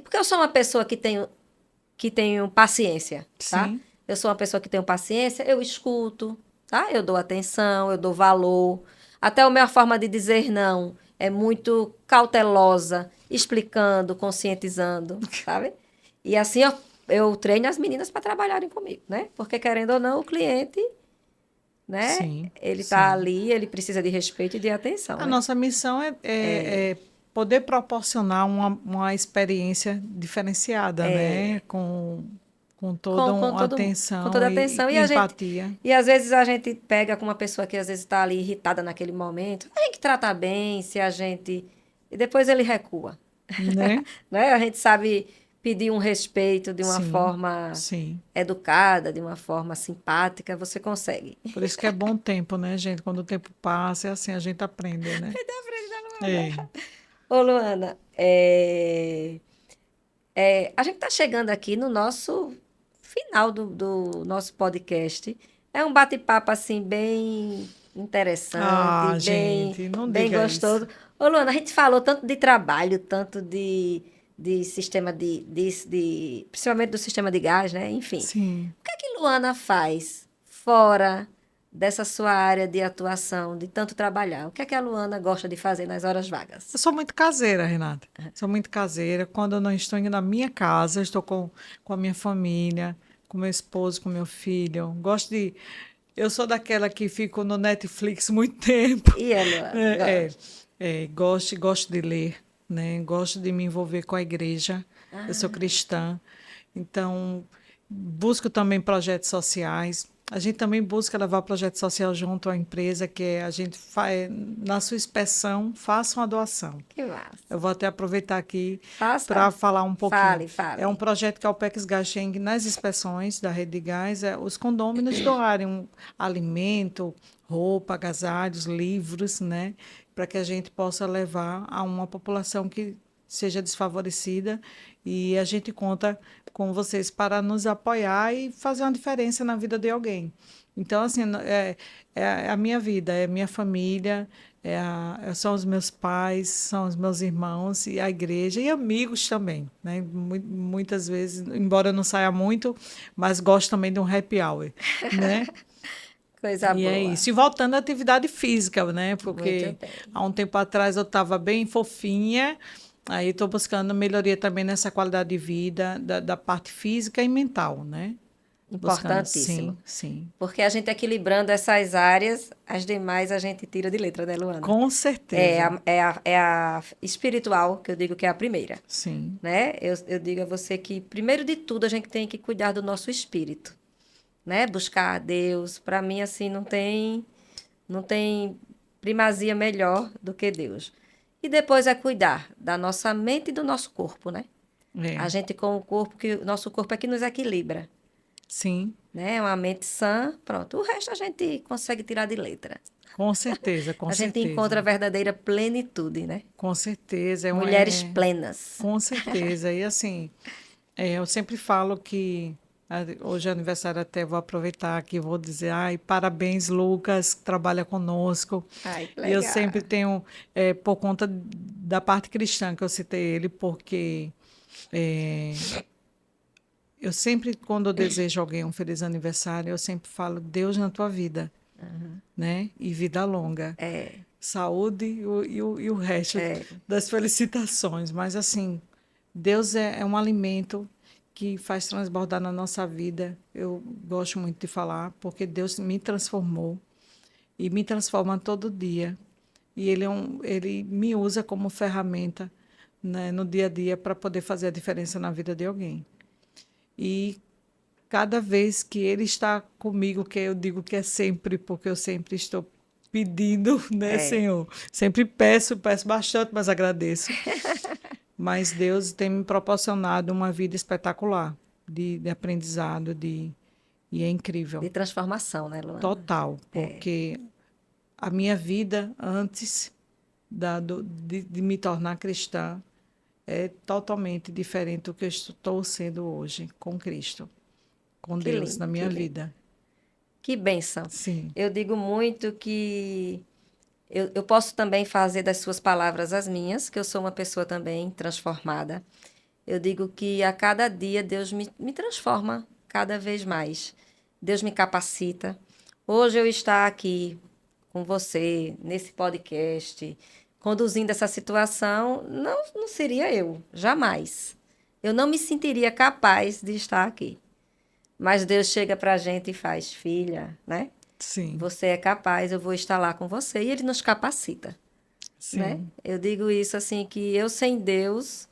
porque eu sou uma pessoa que tenho paciência, tá? sim. Eu sou uma pessoa que tenho paciência, eu escuto, tá? Eu dou atenção, eu dou valor. Até a minha forma de dizer não é muito cautelosa, explicando, conscientizando, sabe? E assim eu treino as meninas para trabalharem comigo, né? Porque querendo ou não, o cliente, né? Sim, Ele tá sim. ali, ele precisa de respeito e de atenção, A né? nossa missão é poder proporcionar uma experiência diferenciada, né? Com toda Com uma todo, com toda atenção a atenção. e empatia. E às vezes a gente pega com uma pessoa que às vezes está ali irritada naquele momento. A gente trata bem, se a gente. E depois ele recua. Né? Né? A gente sabe pedir um respeito de uma Sim, forma sim. educada, de uma forma simpática, você consegue. Por isso que é bom tempo, né, gente? Quando o tempo passa, é assim, a gente aprende, né? É. Ô, Luana, a gente está chegando aqui no nosso final do nosso podcast. É um bate-papo assim bem interessante, Ah, gente, não bem diga isso. gostoso. Ô, Luana, a gente falou tanto de trabalho, tanto de sistema principalmente do sistema de gás, né? Enfim. Sim. O que é que Luana faz fora dessa sua área de atuação, de tanto trabalhar? O que é que a Luana gosta de fazer nas horas vagas? Eu sou muito caseira, Renata. Sou muito caseira. Quando eu não estou indo na minha casa, eu estou com a minha família, com meu esposo, com meu filho. Gosto de. Eu sou daquela que fico no Netflix muito tempo. E a Luana? É, é, Gosta. gosto de ler, né? Gosto de me envolver com a igreja. Eu sou Ah, cristã, então busco também projetos sociais. A gente também busca levar projeto social junto à empresa, que é a gente faz, na sua inspeção, faça uma doação. que massa. Eu vou até aproveitar aqui para Faça. falar um pouquinho. Fale, É um fale. projeto que a OPEX Gacheng, nas inspeções da rede de gás, os condôminos doarem alimento, roupa, agasalhos, livros, né, para que a gente possa levar a uma população que seja desfavorecida e a gente conta com vocês para nos apoiar e fazer uma diferença na vida de alguém. Então, assim, é a minha vida, é a minha família, são os meus pais, são os meus irmãos e a igreja e amigos também, né? Muitas vezes, embora eu não saia muito, mas gosto também de um happy hour, né? Coisa E é boa. isso. E voltando à atividade física, né? Muito Porque bem. há um tempo atrás eu estava bem fofinha, aí estou buscando melhoria também nessa qualidade de vida, da parte física e mental, né? Buscando, Importantíssimo. sim, sim. Porque a gente equilibrando essas áreas, as demais a gente tira de letra, né, Luana? Com É certeza. a espiritual, que eu digo que é a primeira, Sim, né? Eu digo a você que, primeiro de tudo, a gente tem que cuidar do nosso espírito, né? Buscar a Deus. Para mim, assim, não tem primazia melhor do que Deus. E depois é cuidar da nossa mente e do nosso corpo, né? A é. gente com o corpo, que o nosso corpo é que nos equilibra, Sim, né? Uma mente sã, pronto. O resto a gente consegue tirar de letra. com certeza, com A gente encontra a certeza. verdadeira plenitude, né? Com certeza. Mulheres plenas. Com certeza. E assim, eu sempre falo que hoje é aniversário até, vou aproveitar aqui, vou dizer, ai, parabéns, Lucas, que trabalha conosco. Ai, que E eu legal. sempre tenho, por conta da parte cristã que eu citei ele, porque é, eu sempre, quando eu desejo a alguém um feliz aniversário, eu sempre falo, Deus na tua vida, né? E vida longa. É, Saúde e o resto é. das felicitações. Mas, assim, Deus é um alimento que faz transbordar na nossa vida. Eu gosto muito de falar, porque Deus me transformou e me transforma todo dia. E ele me usa como ferramenta, né, no dia a dia para poder fazer a diferença na vida de alguém. E cada vez que ele está comigo, que eu digo que é sempre, porque eu sempre estou pedindo, né, É. Senhor? Sempre peço, peço bastante, mas agradeço. Mas Deus tem me proporcionado uma vida espetacular, de aprendizado, e é incrível, De transformação, né, Luana? total, É. porque a minha vida antes de me tornar cristã é totalmente diferente do que eu estou sendo hoje com Cristo, com Que Deus na lindo, que minha lindo. vida. Que bênção. Sim, Eu digo muito que eu posso também fazer das suas palavras as minhas, que eu sou uma pessoa também transformada. Eu digo que a cada dia Deus me transforma cada vez mais. Deus me capacita. Hoje eu estar aqui com você, nesse podcast, conduzindo essa situação, não seria eu, jamais. Eu não me sentiria capaz de estar aqui. Mas Deus chega para a gente e faz, filha, né? sim, Você é capaz, eu vou estar lá com você. E Ele nos capacita, né? sim, Eu digo isso assim, que eu sem Deus,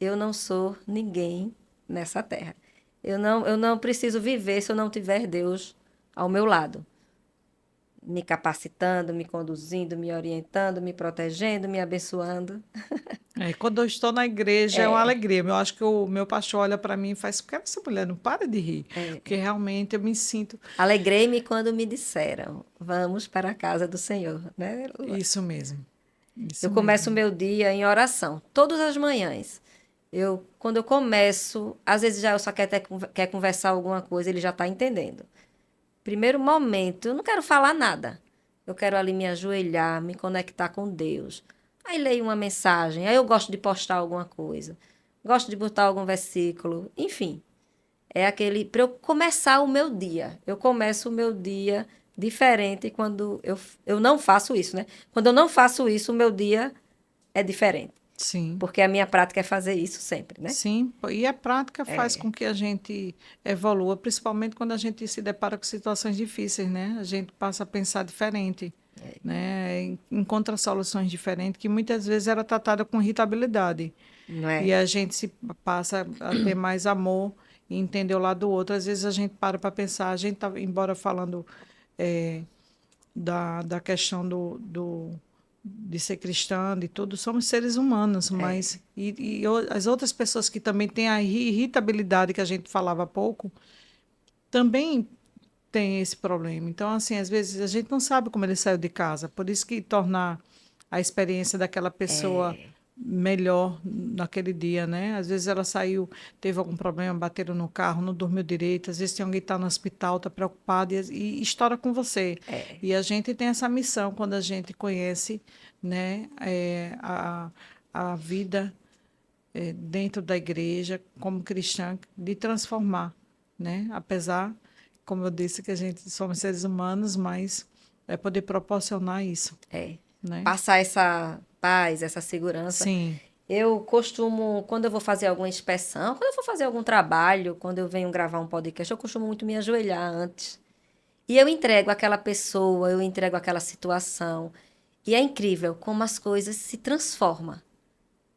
eu não sou ninguém nessa terra. Eu não preciso viver se eu não tiver Deus ao meu lado, me capacitando, me conduzindo, me orientando, me protegendo, me abençoando. Quando eu estou na igreja é uma alegria. Eu acho que o meu pastor olha para mim e faz, por que essa mulher não para de rir? Porque realmente eu me sinto Alegrei-me quando me disseram, vamos para a casa do Senhor, né, Luana? isso mesmo. Isso Eu começo o mesmo. meu dia em oração, todas as manhãs. Quando eu começo, às vezes já eu só quer conversar alguma coisa, ele já está entendendo. Primeiro momento, eu não quero falar nada. Eu quero ali me ajoelhar, me conectar com Deus. Aí leio uma mensagem, aí eu gosto de postar alguma coisa. Gosto de botar algum versículo, enfim. É aquele para eu começar o meu dia. Eu começo o meu dia diferente quando eu não faço isso, né? Quando eu não faço isso, o meu dia é diferente. Sim. Porque a minha prática é fazer isso sempre, né? Sim, e a prática faz com que a gente evolua, principalmente quando a gente se depara com situações difíceis, né? A gente passa a pensar diferente, né? Encontra soluções diferentes que muitas vezes era tratada com irritabilidade. Não E é? a gente se passa a ter mais amor e entender o lado do outro. Às vezes a gente para pensar, a gente tá, embora falando eh, da questão de ser cristã, de tudo, somos seres humanos, mas as outras pessoas que também têm a irritabilidade que a gente falava há pouco, também têm esse problema. Então, assim, às vezes a gente não sabe como ele saiu de casa, por isso que tornar a experiência daquela pessoa melhor naquele dia, né? Às vezes ela saiu, teve algum problema, bateram no carro, não dormiu direito, às vezes tem alguém que está no hospital, está preocupado e estoura com você. E a gente tem essa missão quando a gente conhece, né, a vida dentro da igreja como cristã de transformar, né? Apesar, como eu disse, que a gente somos seres humanos, mas é poder proporcionar isso, É. né? Passar essa paz, essa segurança. Sim, Eu costumo, quando eu vou fazer alguma inspeção, quando eu for fazer algum trabalho, quando eu venho gravar um podcast, eu costumo muito me ajoelhar antes. E eu entrego aquela pessoa, eu entrego aquela situação. E é incrível como as coisas se transformam.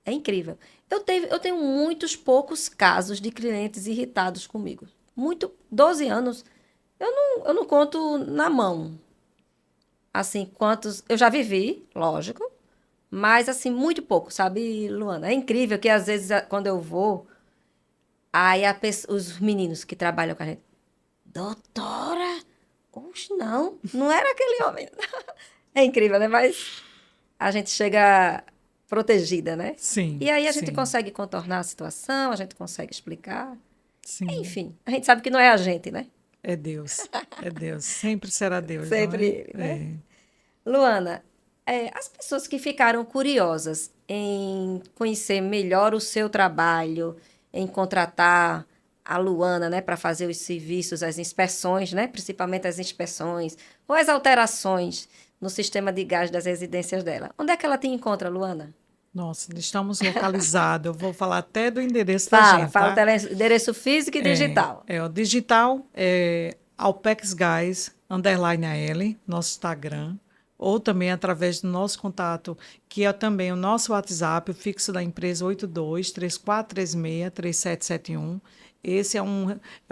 É incrível. Eu tenho muitos poucos casos de clientes irritados comigo. 12 anos, eu não conto na mão. Assim, quantos eu já vivi, lógico, mas assim, muito pouco, sabe, Luana? É incrível que às vezes quando eu vou, aí os meninos que trabalham com a gente, doutora, oxe, não, não era aquele homem. É incrível, né? Mas a gente chega protegida, né? sim, E aí a gente sim, consegue contornar a situação, a gente consegue explicar. sim. Enfim, a gente sabe que não é a gente, né? É Deus, sempre será Deus, não Sempre é? ele, né? É. Luana, as pessoas que ficaram curiosas em conhecer melhor o seu trabalho, em contratar a Luana, né, para fazer os serviços, as inspeções, né, principalmente as inspeções, ou as alterações no sistema de gás das residências dela. Onde é que ela te encontra, Luana? Nossa, estamos localizados. Eu vou falar até do endereço da Fala, gente, fala o tá? endereço físico e digital. O digital é Alpex Guys, underline AL, nosso Instagram, ou também através do nosso contato, que é também o nosso WhatsApp, o fixo da empresa 82 3436 3771. Esse é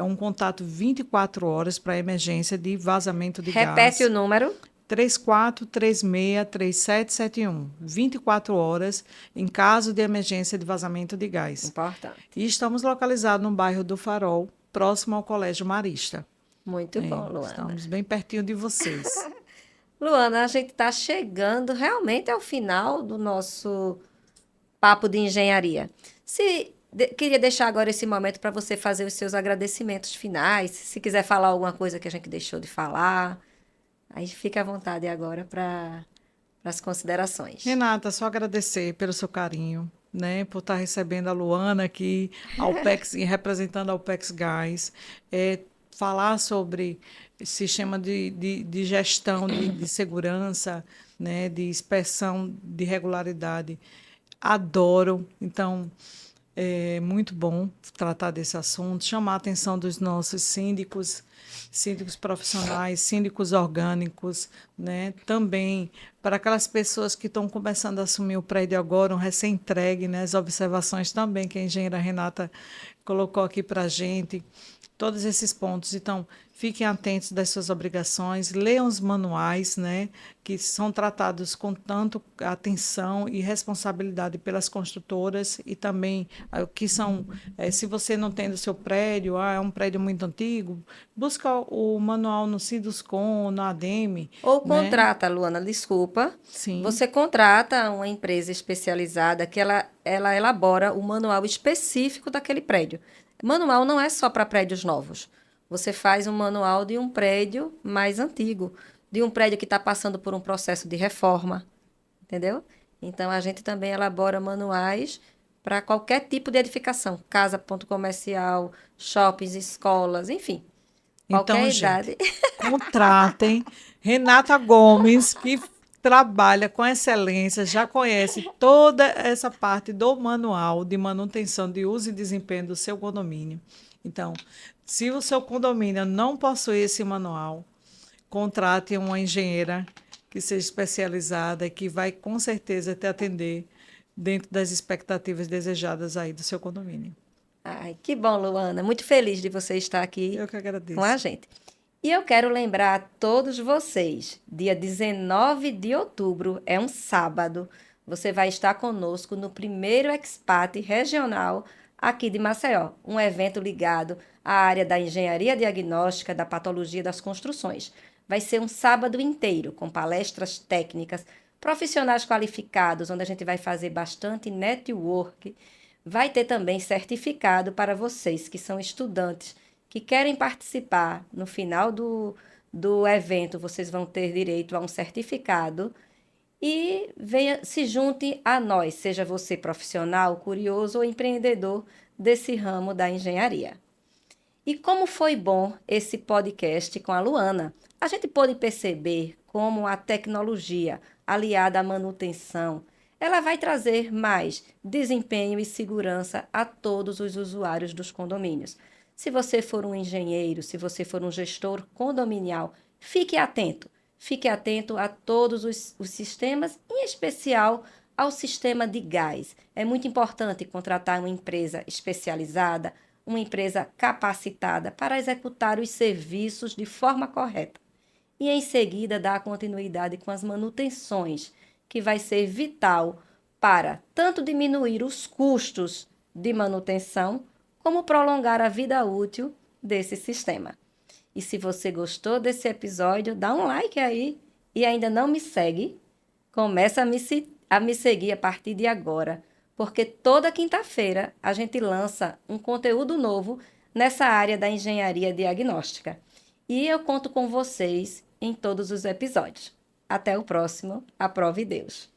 um contato 24 horas para emergência de vazamento de Repete o gás. número. 3436-3771. 24 horas em caso de emergência de vazamento de gás. Importante. E estamos localizados no bairro do Farol, próximo ao Colégio Marista. Muito bom, Luana. Estamos bem pertinho de vocês. Luana, a gente está chegando realmente ao final do nosso papo de engenharia. Queria deixar agora esse momento para você fazer os seus agradecimentos finais. Se quiser falar alguma coisa que a gente deixou de falar, aí fica à vontade agora para as considerações. Renata, só agradecer pelo seu carinho, né, por estar recebendo a Luana aqui, a Alpex, e representando a Alpex Gás, falar sobre sistema de gestão de segurança, né, de inspeção de regularidade. Adoro, então é muito bom tratar desse assunto, chamar a atenção dos nossos síndicos, síndicos profissionais, síndicos orgânicos, né? Também para aquelas pessoas que estão começando a assumir o prédio agora, um recém-entregue, né? As observações também que a engenheira Renata colocou aqui para a gente, todos esses pontos. Então, fiquem atentos das suas obrigações, leiam os manuais, né, que são tratados com tanto atenção e responsabilidade pelas construtoras e também que são, se você não tem do seu prédio, é um prédio muito antigo, busque busca o manual no Sinduscon, no ADEME, Ou né? contrata, Luana, desculpa. Sim. Você contrata uma empresa especializada que ela elabora o manual específico daquele prédio. Manual não é só para prédios novos. Você faz um manual de um prédio mais antigo, de um prédio que está passando por um processo de reforma, entendeu? Então, a gente também elabora manuais para qualquer tipo de edificação, casa, ponto comercial, shoppings, escolas, enfim, Então, qualquer gente, idade. contratem Renata Gomes, que trabalha com excelência, já conhece toda essa parte do manual de manutenção de uso e desempenho do seu condomínio. Então, se o seu condomínio não possui esse manual, contrate uma engenheira que seja especializada e que vai com certeza te atender dentro das expectativas desejadas aí do seu condomínio. Ai, que bom, Luana. Muito feliz de você estar aqui Eu que com a agradeço. gente. E eu quero lembrar a todos vocês, dia 19 de outubro, é um sábado, você vai estar conosco no primeiro Expat regional aqui de Maceió, um evento ligado à área da engenharia diagnóstica, da patologia das construções. Vai ser um sábado inteiro, com palestras técnicas, profissionais qualificados, onde a gente vai fazer bastante network. Vai ter também certificado para vocês que são estudantes que querem participar. No final do evento, vocês vão ter direito a um certificado e venha, se junte a nós, seja você profissional, curioso ou empreendedor desse ramo da engenharia. E como foi bom esse podcast com a Luana. A gente pôde perceber como a tecnologia, aliada à manutenção, ela vai trazer mais desempenho e segurança a todos os usuários dos condomínios. Se você for um engenheiro, se você for um gestor condominial, fique atento. Fique atento a todos os sistemas, em especial ao sistema de gás. É muito importante contratar uma empresa especializada, uma empresa capacitada para executar os serviços de forma correta. E em seguida dar continuidade com as manutenções, que vai ser vital para tanto diminuir os custos de manutenção, como prolongar a vida útil desse sistema. E se você gostou desse episódio, dá um like aí e ainda não me segue, começa a me seguir a partir de agora, porque toda quinta-feira a gente lança um conteúdo novo nessa área da engenharia diagnóstica. E eu conto com vocês em todos os episódios. Até o próximo. Aprove Deus.